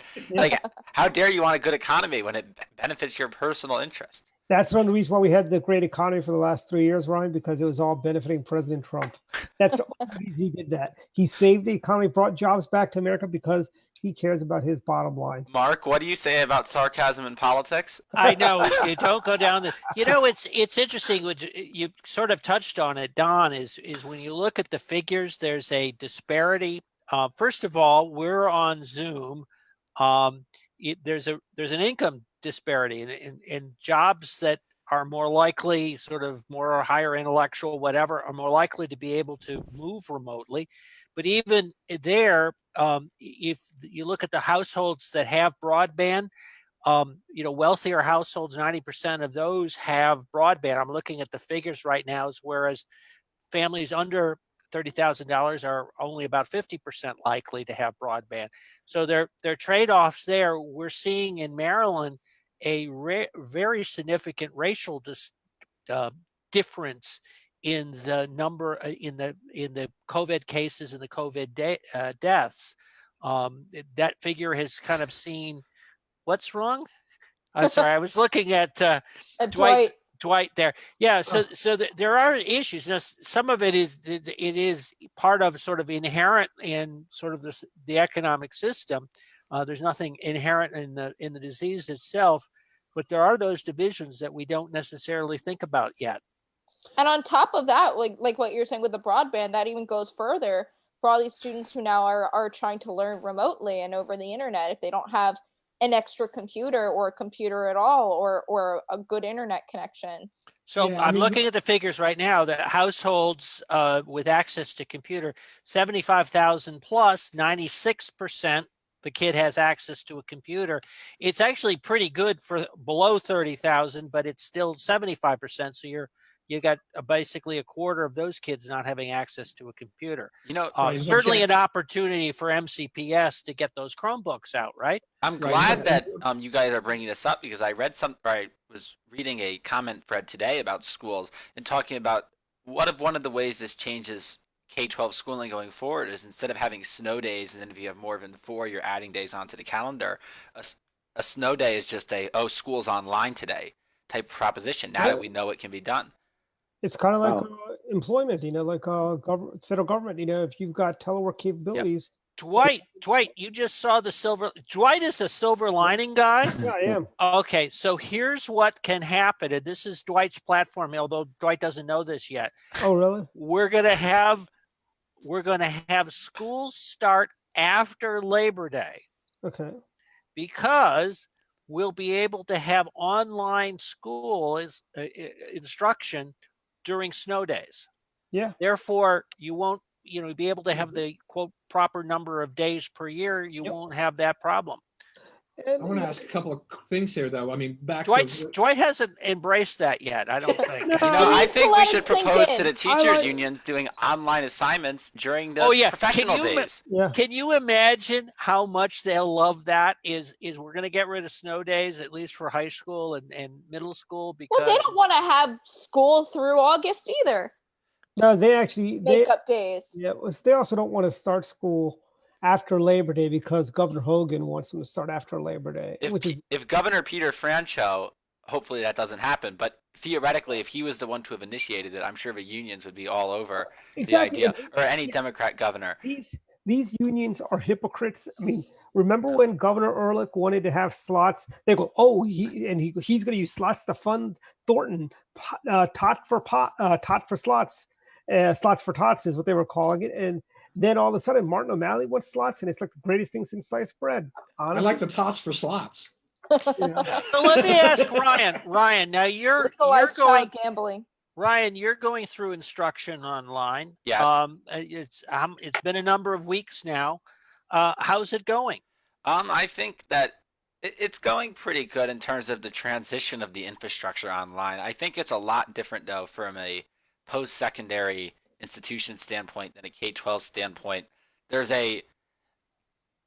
how dare you want a good economy when it benefits your personal interest? That's one of the reasons why we had the great economy for the last 3 years, Ryan, because it was all benefiting President Trump. That's the only reason he did that. He saved the economy, brought jobs back to America because he cares about his bottom line. Mark, what do you say about sarcasm in politics? I know, you don't go down the. It's interesting. What you sort of touched on it, Don, is when you look at the figures, there's a disparity. First of all, we're on Zoom. There's an income disparity in jobs that are more likely, sort of more higher intellectual, whatever, are more likely to be able to move remotely. But even there, if you look at the households that have broadband, wealthier households, 90% of those have broadband. I'm looking at the figures right now, whereas families under $30,000 are only about 50% likely to have broadband. So there are trade-offs there. We're seeing in Maryland a very significant racial difference in the number in the COVID cases and the COVID deaths. That figure has kind of seen what's wrong. Sorry, I was looking at Dwight there. Yeah, so there are issues. Now, some of it is part of sort of inherent in sort of the economic system. There's nothing inherent in the disease itself, but there are those divisions that we don't necessarily think about yet. And on top of that, like what you're saying with the broadband, that even goes further for all these students who now are trying to learn remotely and over the internet. If they don't have an extra computer or a computer at all, or a good internet connection. So yeah, I'm looking at the figures right now that households with access to computer, 75,000 plus, 96%, the kid has access to a computer. It's actually pretty good for below 30,000, but it's still 75%. So you got basically a quarter of those kids not having access to a computer. Certainly an opportunity for MCPS to get those Chromebooks out, right? I'm glad that you guys are bringing this up, because I was reading a comment thread today about schools and talking about one of the ways this changes K-12 schooling going forward is, instead of having snow days, and then if you have more than 4, you're adding days onto the calendar. A snow day is just school's online today type proposition, now that we know it can be done. It's kind of like employment, like federal government. If you've got telework capabilities. Dwight, you just saw the silver. Dwight is a silver lining guy. Yeah, I am. Okay, so here's what can happen, and this is Dwight's platform, although Dwight doesn't know this yet. Oh, really? We're gonna have schools start after Labor Day. Okay. Because we'll be able to have online school instruction during snow days. Yeah. Therefore, you won't, be able to have the quote proper number of days per year. You won't have that problem. I want to ask a couple of things here, though. I mean, Dwight hasn't embraced that yet, I don't think. I think we should propose to the teachers' unions doing online assignments during the professional days. Can you imagine how much they'll love that? Is we're going to get rid of snow days, at least for high school and middle school? Because they don't want to have school through August either. No, they actually make up days. Yeah, they also don't want to start school after Labor Day, because Governor Hogan wants them to start after Labor Day. If Governor Peter Franchot, hopefully that doesn't happen, but theoretically, if he was the one to have initiated it, I'm sure the unions would be all over the idea, or any Democrat governor. These unions are hypocrites. I mean, remember when Governor Ehrlich wanted to have slots? They go, he's going to use slots to fund Thornton. Tot for slots. Slots for tots is what they were calling it. And then all of a sudden, Martin O'Malley wants slots, and it's like the greatest thing since sliced bread. Honestly. I like the tots for slots. So let me ask Ryan. Ryan, now you're going gambling. Ryan, you're going through instruction online. Yes. It's been a number of weeks now. How's it going? I think that it's going pretty good in terms of the transition of the infrastructure online. I think it's a lot different, though, from a post-secondary institution standpoint than a K-12 standpoint. The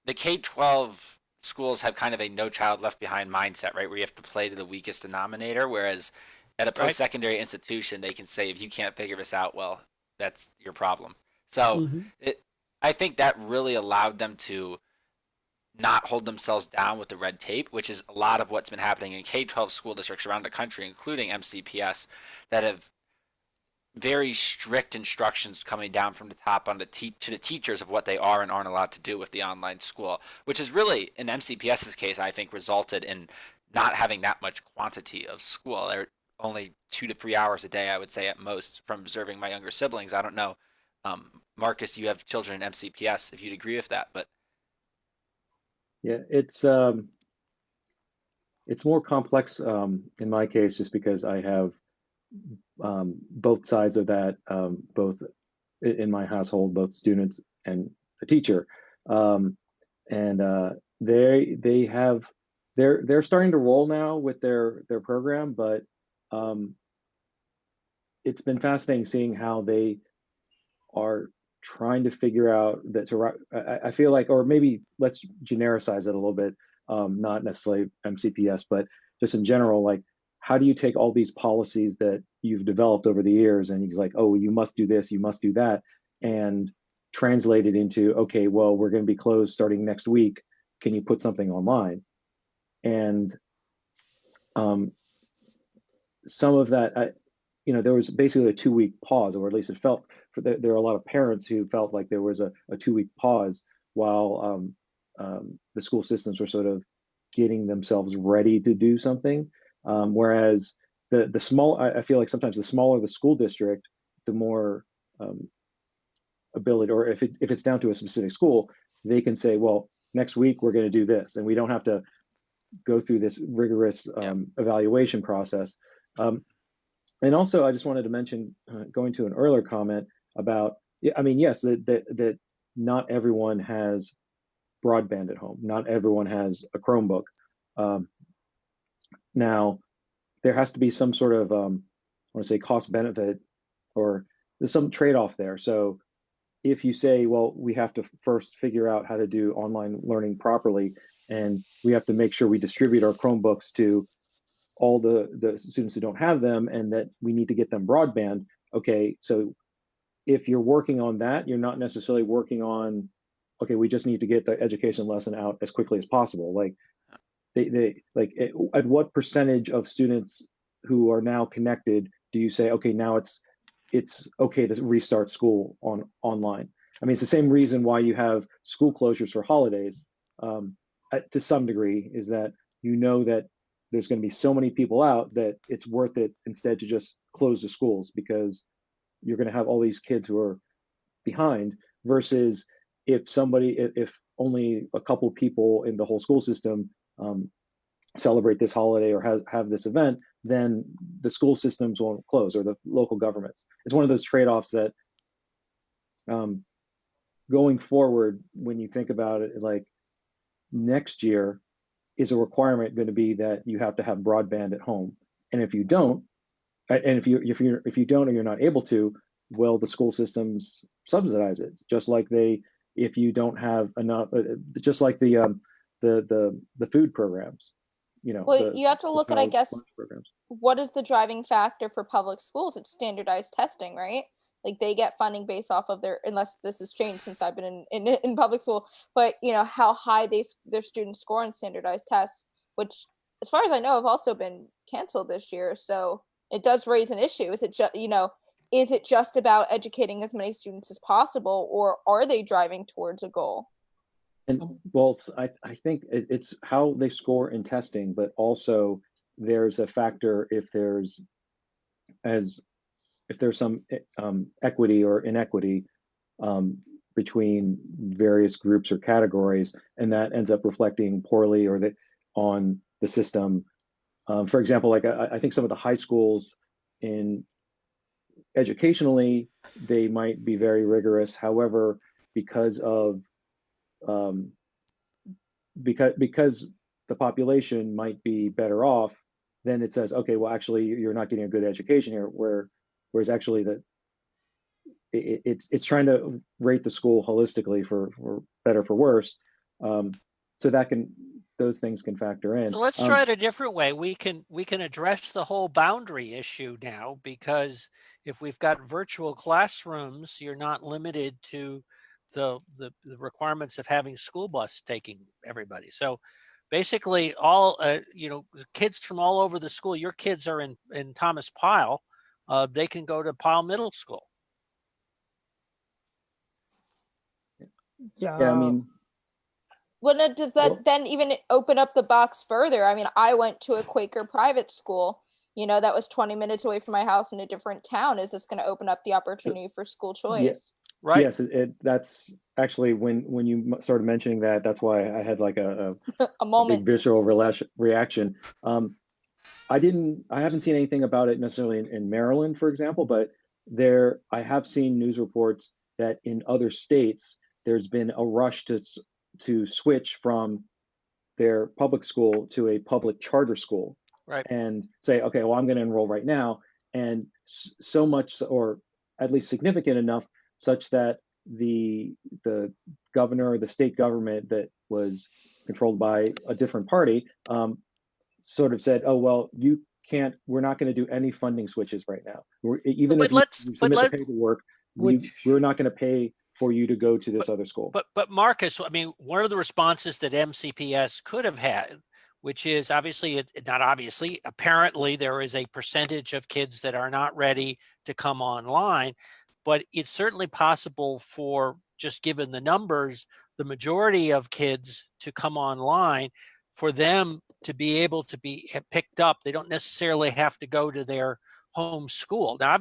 K-12 schools have kind of a no child left behind mindset, right? Where you have to play to the weakest denominator, whereas at a post-secondary institution, they can say, if you can't figure this out, well, that's your problem. So I think that really allowed them to not hold themselves down with the red tape, which is a lot of what's been happening in K-12 school districts around the country, including MCPS, that have very strict instructions coming down from the top to the teachers of what they are and aren't allowed to do with the online school, which is really, in MCPS's case, I think resulted in not having that much quantity of school. They're only 2 to 3 hours a day, I would say, at most, from observing my younger siblings. I don't know, Marcus, you have children in MCPS, if you'd agree with that, but yeah, it's more complex in my case, just because I have both sides of that, both in my household, both students and a teacher, and they're starting to roll now with their program, but it's been fascinating seeing how they are trying to figure out that. I feel like, or maybe let's genericize it a little bit, not necessarily MCPS, but just in general, like how do you take all these policies that you've developed over the years, and he's like, oh, you must do this, you must do that, and translate it into, okay, well, we're going to be closed starting next week. Can you put something online? And some of that, there was basically a 2-week pause, or at least it felt, there are a lot of parents who felt like there was a 2-week pause while the school systems were sort of getting themselves ready to do something. Whereas the small, I feel like sometimes the smaller the school district, the more ability, or if it's down to a specific school, they can say, well, next week we're going to do this, and we don't have to go through this rigorous evaluation process. And also, I just wanted to mention, going to an earlier comment about, I mean, yes, that not everyone has broadband at home. Not everyone has a Chromebook. Now, there has to be some sort of, I want to say, cost benefit, or there's some trade-off there. So if you say, well, we have to first figure out how to do online learning properly, and we have to make sure we distribute our Chromebooks to all the students who don't have them, and that we need to get them broadband. Okay, so if you're working on that, you're not necessarily working on, okay, we just need to get the education lesson out as quickly as possible. Like they like, at what percentage of students who are now connected do you say, okay, now it's okay to restart school online? I mean, it's the same reason why you have school closures for holidays, to some degree, is that that there's going to be so many people out that it's worth it instead to just close the schools, because you're going to have all these kids who are behind, versus if only a couple people in the whole school system celebrate this holiday or have this event, then the school systems won't close, or the local governments. It's one of those trade-offs that, going forward, when you think about it, like next year, is a requirement going to be that you have to have broadband at home? And if you don't, and if you don't, or you're not able to, well, the school systems subsidize it, just like if you don't have enough, just like the food programs, Well, you have to look at, I guess, programs. What is the driving factor for public schools? It's standardized testing, right? Like they get funding based off of unless this has changed since I've been in public school, but how high their students score on standardized tests, which, as far as I know, have also been canceled this year. So it does raise an issue. Is it just about educating as many students as possible, or are they driving towards a goal? And well, I think it's how they score in testing, but also there's a factor if there's some equity or inequity between various groups or categories, and that ends up reflecting poorly on the system. For example, like I think some of the high schools educationally, they might be very rigorous. However, because the population might be better off, then it says, okay, well, actually, you're not getting a good education here. Whereas actually it's trying to rate the school holistically for better, for worse. So those things can factor in. So let's try it a different way. We can address the whole boundary issue now, because if we've got virtual classrooms, you're not limited to the requirements of having school bus taking everybody. So basically, all kids from all over the school. Your kids are in Thomas Pyle. They can go to Pyle Middle School. Yeah, I mean, well, does that then even open up the box further? I mean, I went to a Quaker private school, that was 20 minutes away from my house in a different town. Is this going to open up the opportunity for school choice? Yeah, right. Yes, that's actually when you started mentioning that, that's why I had like a moment, a big visceral reaction. I haven't seen anything about it necessarily in Maryland, for example, but I have seen news reports that in other states there's been a rush to switch from their public school to a public charter school, right? And say, okay, well, I'm going to enroll right now, and so much, or at least significant enough, such that the governor or the state government that was controlled by a different party sort of said, oh, well, we're not going to do any funding switches right now. Even But if you let's- but submit the let- paperwork, Which- we're not going to pay for you to go to this other school. But Marcus, I mean, one of the responses that MCPS could have had, which is not obviously, apparently there is a percentage of kids that are not ready to come online, but it's certainly possible for, just given the numbers, the majority of kids to come online, for them to be able to be picked up. They don't necessarily have to go to their home school. Now,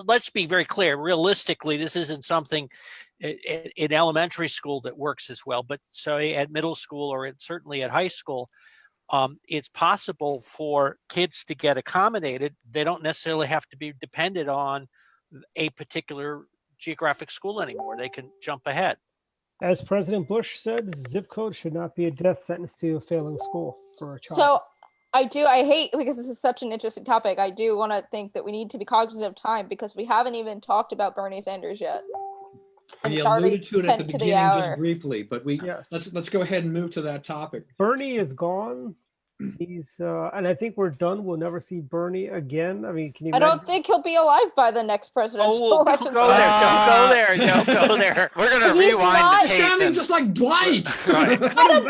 let's be very clear. Realistically, this isn't something in elementary school that works as well, but so at middle school or certainly at high school, it's possible for kids to get accommodated. They don't necessarily have to be dependent on a particular geographic school anymore. They can jump ahead. As President Bush said, zip code should not be a death sentence to a failing school for a child. So I hate, because this is such an interesting topic, I do want to think that we need to be cognizant of time, because we haven't even talked about Bernie Sanders yet. And We it's already alluded to it at the 10 to beginning just hour. briefly, but Yes. let's go ahead and move to that topic. Bernie is gone. He's and I think we're done. We'll never see Bernie again. I mean, can you I don't imagine? think he'll be alive by the next presidential Oh, election. don't go there. Don't go there. Don't go there. We're gonna He's rewind not- the tape. Sounding and- just like Dwight. Right. What a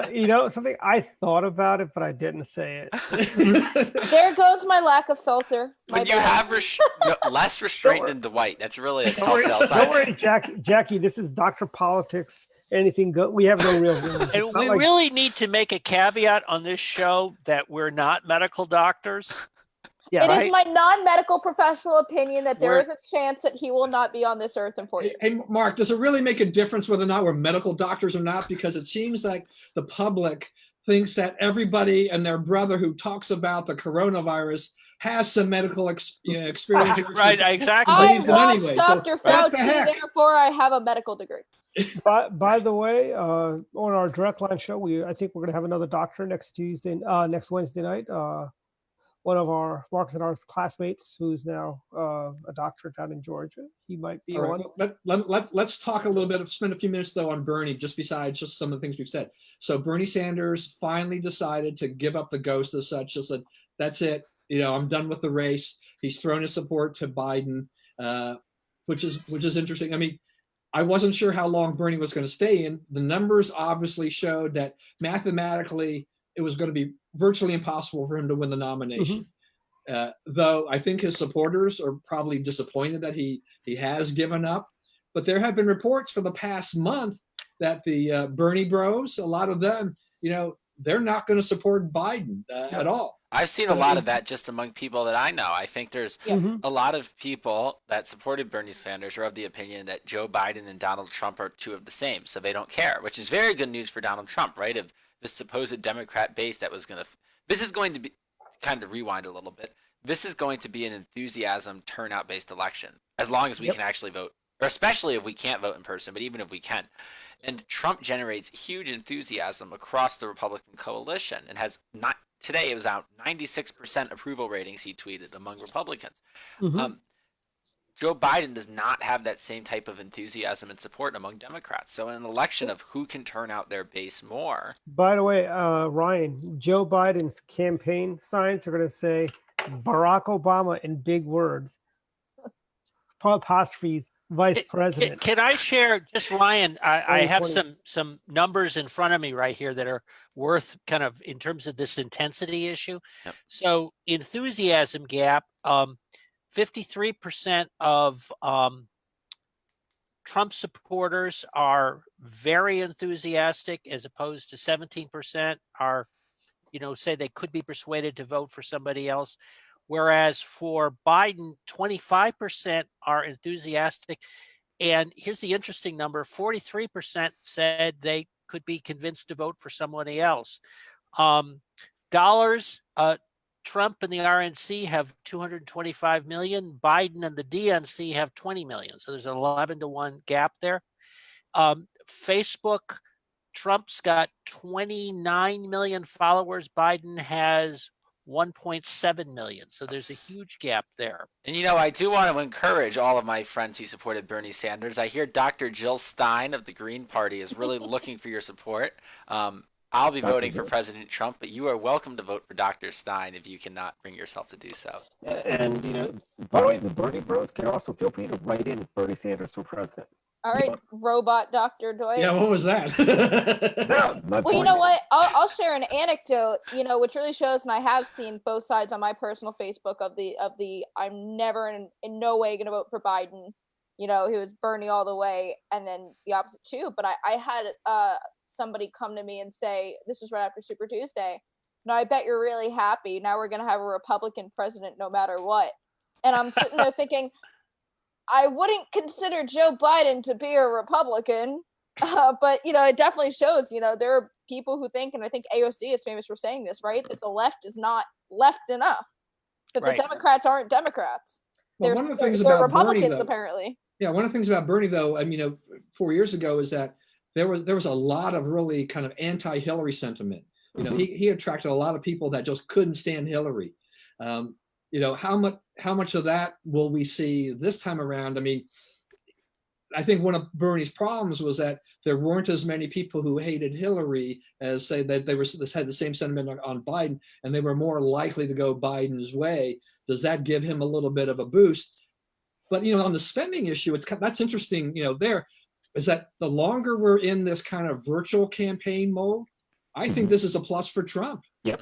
baby! You know something? I thought about it, but I didn't say it. There goes my lack of filter. My when you bad. have less restraint than Dwight, that's really a Don't worry, telltale don't sign. worry, Jackie. This is Dr. Politics. Anything go? We have no real rules. It's And not we like- really need to make a caveat on this show that we're not medical doctors. yeah, It is right? my non-medical professional opinion that there We're- is a chance that he will not be on this earth in 4 years. Hey, Mark, does it really make a difference whether or not we're medical doctors or not? Because it seems like the public thinks that everybody and their brother who talks about the coronavirus has some medical experience. Right, exactly. I believes in watched anyway, so Dr. what the Fauci, heck? therefore I have a medical degree. By the way, on our direct line show, I think we're gonna have another doctor next Wednesday night. One of our Marcus and ours classmates, who's now a doctor down in Georgia. He might be All on. right, let's talk a little bit, spend a few minutes though on Bernie, just besides just some of the things we've said. So Bernie Sanders finally decided to give up the ghost as such, just said, that's it. I'm done with the race. He's thrown his support to Biden, which is interesting. I mean, I wasn't sure how long Bernie was going to stay in. The numbers obviously showed that mathematically it was going to be virtually impossible for him to win the nomination. Though I think his supporters are probably disappointed that he has given up. But there have been reports for the past month that the Bernie bros, a lot of them, they're not going to support Biden at all. I've seen a lot of that just among people that I know. I think there's Mhm. a lot of people that supported Bernie Sanders are of the opinion that Joe Biden and Donald Trump are two of the same, so they don't care, which is very good news for Donald Trump, right? Of the supposed Democrat base that was going to. This is going to be, kind of rewind a little bit. This is going to be an enthusiasm turnout based election, as long as we can actually vote, or especially if we can't vote in person, but even if we can. And Trump generates huge enthusiasm across the Republican coalition and has not. Today it was out 96% approval ratings he tweeted among Republicans. Mhm. Joe Biden does not have that same type of enthusiasm and support among Democrats. So in an election of who can turn out their base more, By the way, Ryan, Joe Biden's campaign signs are going to say Barack Obama in big words, apostrophes, vice president. Can I share, just Ryan, I have 2020. some numbers in front of me right here that are worth kind of in terms of this intensity issue. Yep. So enthusiasm gap, 53% of Trump supporters are very enthusiastic, as opposed to 17% are, say they could be persuaded to vote for somebody else. Whereas for Biden, 25% are enthusiastic. And here's the interesting number, 43% said they could be convinced to vote for somebody else. Dollars, Trump and the RNC have 225 million. Biden and the DNC have 20 million. So there's an 11-to-1 gap there. Facebook, Trump's got 29 million followers. Biden has 1.7 million. So there's a huge gap there. and I do want to encourage all of my friends who supported Bernie Sanders. I hear Dr. Jill Stein of the Green Party is really looking for your support. I'll be Dr. voting for Drew. President Trump, but you are welcome to vote for Dr. Stein if you cannot bring yourself to do so. And, by the way, the Bernie Bros can also feel free to write in Bernie Sanders for president. All right, robot Dr. Dwight. Yeah, what was that? No, not Well, you joining. know what? I'll share an anecdote, which really shows, and I have seen both sides on my personal Facebook of the I'm never in no way going to vote for Biden. He was Bernie all the way, and then the opposite too. But I had somebody come to me and say, this was right after Super Tuesday. No, I bet you're really happy. Now we're going to have a Republican president no matter what. And I'm sitting there thinking, I wouldn't consider Joe Biden to be a Republican. But it definitely shows, there are people who think, and I think AOC is famous for saying this, right, that the left is not left enough, that Right. the Democrats aren't Democrats. Well, They're, one of the things they're about Republicans, Bernie, though, apparently. yeah, one of the things about Bernie, though, 4 years ago, is that there was a lot of really kind of anti-Hillary sentiment. He attracted a lot of people that just couldn't stand Hillary. How much of that will we see this time around? I think one of Bernie's problems was that there weren't as many people who hated Hillary as say that they had the same sentiment on Biden, and they were more likely to go Biden's way. Does that give him a little bit of a boost? But on the spending issue, that's interesting. There is that the longer we're in this kind of virtual campaign mode, I think this is a plus for Trump. Yep.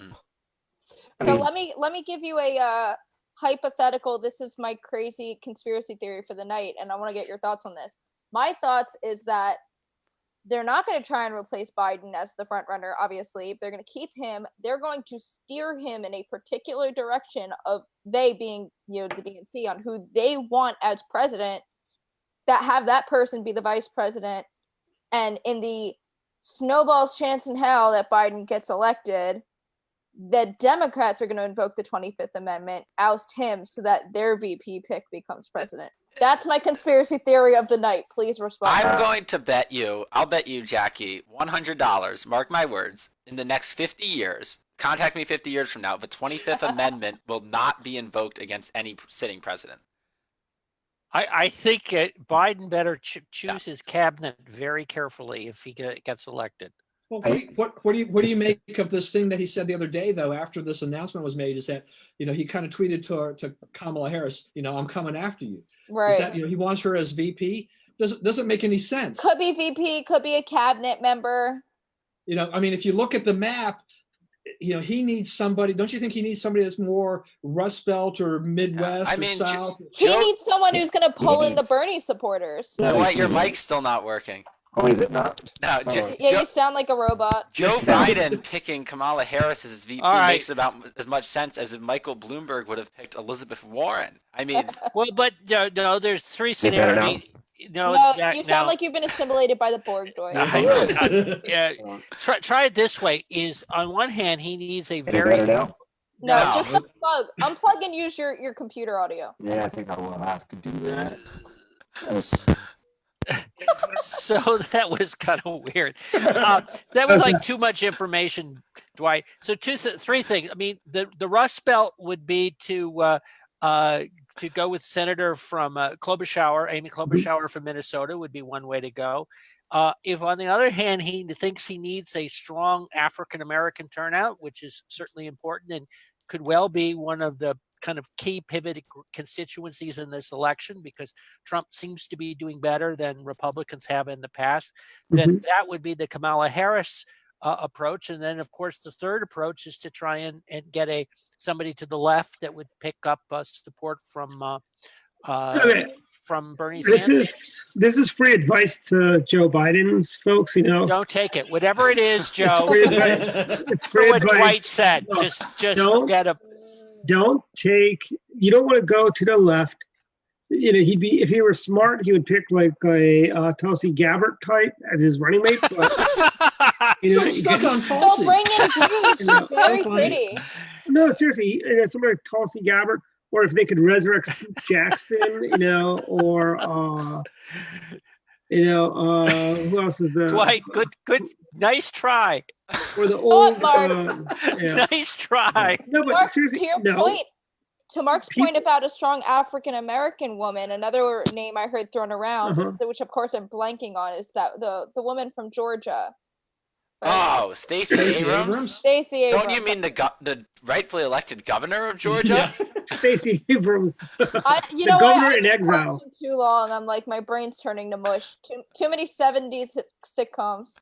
So let me give you a hypothetical. This is my crazy conspiracy theory for the night, and I want to get your thoughts on this. My thoughts is that they're not going to try and replace Biden as the front runner. Obviously, they're going to keep him. They're going to steer him in a particular direction of they being the DNC on who they want as president. That have that person be the vice president, and in the snowball's chance in hell that Biden gets elected, the Democrats are going to invoke the 25th Amendment, oust him so that their VP pick becomes president. That's my conspiracy theory of the night. Please respond. I'm going to bet you, I'll bet you, Jackie, $100, mark my words, in the next 50 years, contact me 50 years from now, the 25th Amendment will not be invoked against any sitting president. I think Biden better choose his cabinet very carefully if he gets elected. Well, what do you make of this thing that he said the other day, though, after this announcement was made? Is that he kind of tweeted to Kamala Harris, I'm coming after you. Right. Is that he wants her as VP? Doesn't make any sense. Could be VP, could be a cabinet member. If you look at the map, he needs somebody. Don't you think he needs somebody that's more Rust Belt or Midwest or South? He needs someone who's going to pull in the Bernie supporters. Dwight, your mic's still not working. Oh, is it not? No, You sound like a robot. Joe Biden picking Kamala Harris as his VP makes about as much sense as if Michael Bloomberg would have picked Elizabeth Warren. Well, but no, there's three scenarios. No, you sound like you've been assimilated by the Borg, Dwight. Yeah, try it this way: is on one hand he needs a very No, just unplug and use your computer audio. Yeah, I think I will have to do that. So that was kind of weird. That was like too much information, Dwight. So three things. The Rust Belt would be to go with Senator from Klobuchar, Amy Klobuchar from Minnesota would be one way to go. If on the other hand he thinks he needs a strong African American turnout, which is certainly important and could well be one of the kind of key pivot constituencies in this election, because Trump seems to be doing better than Republicans have in the past, then that would be the Kamala Harris approach. And then, of course, the third approach is to try and get somebody to the left that would pick up support from Bernie Sanders. This is free advice to Joe Biden's folks. Don't take it. Whatever it is, Joe. It's free what advice. Dwight said. Just forget it. You don't want to go to the left. If he were smart, he would pick like a Tulsi Gabbard type as his running mate. But stuck on Tulsi. They'll bring in Goose. She's very pretty. No, seriously, somebody like Tulsi Gabbard, or if they could resurrect Jackson, or who else is there? Dwight, good, nice try. Or the old, nice try. No, but Mark, seriously, to Mark's point about a strong African American woman, another name I heard thrown around, which of course I'm blanking on, is that the woman from Georgia. Oh, Stacey Stacey Abrams? Stacey Abrams. Don't you mean the rightfully elected governor of Georgia? Stacey Abrams. You The know what? governor I've in been exile. watching too long. I'm like, my brain's turning to mush. Too many 70s sitcoms.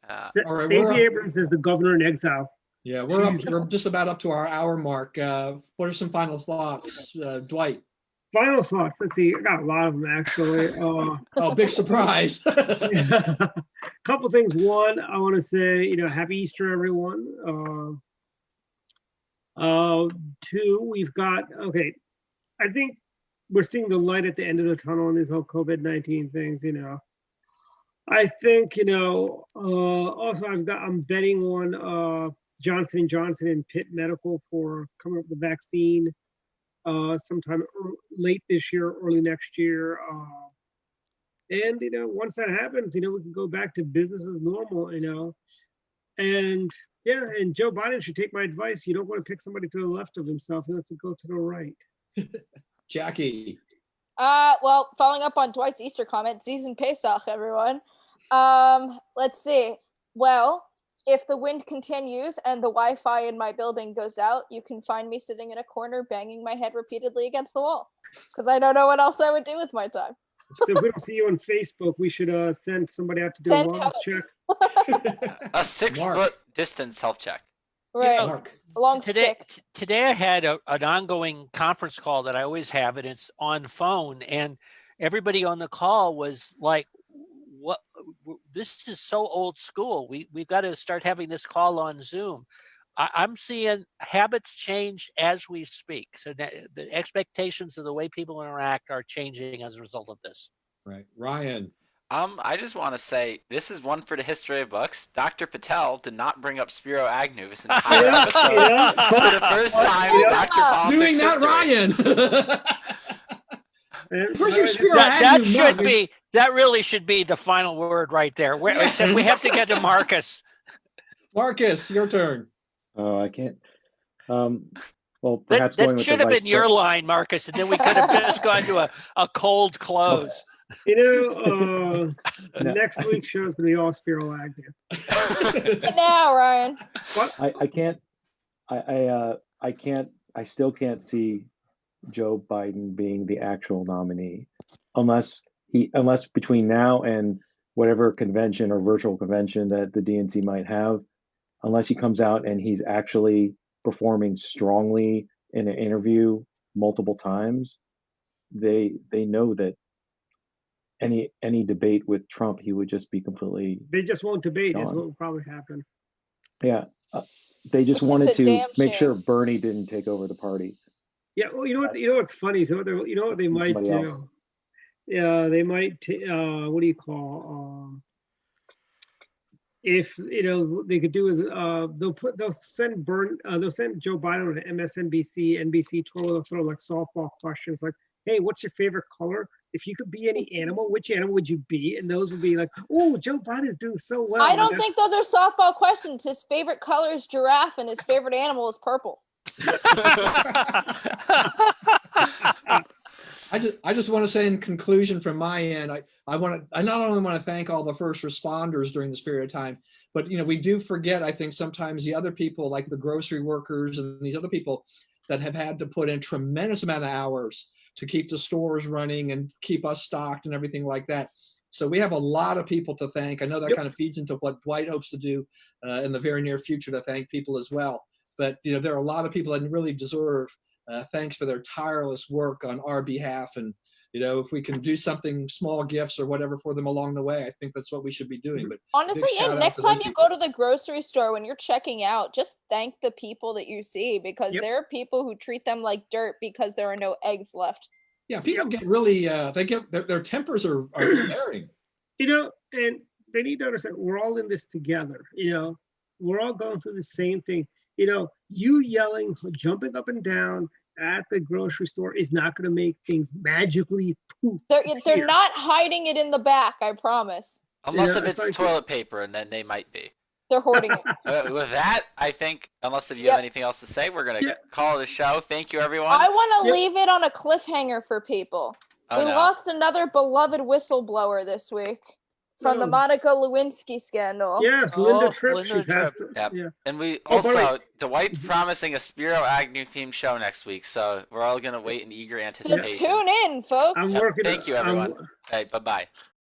All right, we're Stacey up. Abrams is the governor in exile. Yeah, we're just about up to our hour mark. What are some final thoughts, Dwight? Final thoughts. Let's see. I got a lot of them actually. Oh, big surprise! Couple things. One, I want to say, Happy Easter, everyone. Two, we've got, okay, I think we're seeing the light at the end of the tunnel on these whole COVID-19 things. I think, also I'm betting on Johnson & Johnson and Pitt Medical for coming up with a vaccine sometime late this year, early next year. And, once that happens, we can go back to business as normal, and yeah, and Joe Biden should take my advice. You don't want to pick somebody to the left of himself. He wants to go to the right. Jackie. Well, following up on Dwight's Easter comment, Season Pesach, everyone. Let's see. Well, if the wind continues and the Wi-Fi in my building goes out, you can find me sitting in a corner banging my head repeatedly against the wall, because I don't know what else I would do with my time. So if we don't see you on Facebook, we should send somebody out to do a wellness check. A 6-foot distance health check. Right. Mark. A long Today, stick. today I had an ongoing conference call that I always have, and it's on phone. And everybody on the call was like, "What? This is so old school. We've got to start having this call on Zoom." I'm seeing habits change as we speak. So the expectations of the way people interact are changing as a result of this. Right, Ryan. I just want to say this is one for the history books. Dr. Patel did not bring up Spiro Agnew this entire episode for the first time in Dr. Politics Doing that, history. Ryan. Where's your Spiro That Agnew, should Mark? be, that really should be the final word right there. Except we have to get to Marcus. Marcus, your turn. Oh, I can't. Well, That perhaps going with should the have been your line, Marcus, and then we could have just gone to a cold close. Next week's show is going to be all Spiro Agnew. Good now, Ryan. I still can't see Joe Biden being the actual nominee unless between now and whatever convention or virtual convention that the DNC might have, unless he comes out and he's actually performing strongly in an interview multiple times, they know that any debate with Trump, he would just be completely. They just won't debate. Is gone. what will probably happen. Yeah, they just Which is wanted a to damn make shame. sure Bernie didn't take over the party. Yeah, well, what's funny? So you know what they might Somebody do? else. Yeah, they might. What do you call? If they could do is they'll send Joe Biden on an MSNBC, NBC tour. They'll throw like softball questions like, "Hey, what's your favorite color? If you could be any animal, which animal would you be?" And those would be like, "Oh, Joe Biden's doing so well." I don't think those are softball questions. His favorite color is giraffe, and his favorite animal is purple. I just want to say in conclusion from my end, I not only want to thank all the first responders during this period of time, but we do forget, I think, sometimes the other people like the grocery workers and these other people that have had to put in tremendous amount of hours to keep the stores running and keep us stocked and everything like that. So we have a lot of people to thank. I know that kind of feeds into what Dwight hopes to do in the very near future, to thank people as well. But there are a lot of people that really deserve thanks for their tireless work on our behalf. And if we can do something, small gifts or whatever for them along the way, I think that's what we should be doing. But honestly, shout out next to time those you people. go to the grocery store, when you're checking out, just thank the people that you see, because there are people who treat them like dirt because there are no eggs left. Yeah, people get really they get their tempers are flaring. And they need to understand we're all in this together. We're all going through the same thing. You yelling, jumping up and down at the grocery store is not going to make things magically poof. They're not hiding it in the back, I promise. Unless if it's toilet paper, and then they might be. They're hoarding it. With that, I think, unless if you have anything else to say, we're going to call it a show. Thank you, everyone. I want to leave it on a cliffhanger for people. Oh, We no. lost another beloved whistleblower this week. from the Oh. Monica Lewinsky scandal. Yes, Linda Oh, Tripp. Linda She passed. Tripp. Yep. Yeah. And we Oh, by the also way- Dwight's promising a Spiro Agnew themed show next week, so we're all gonna wait in eager So anticipation. tune in, folks. I'm Yep, working. thank you, everyone. All right, bye bye.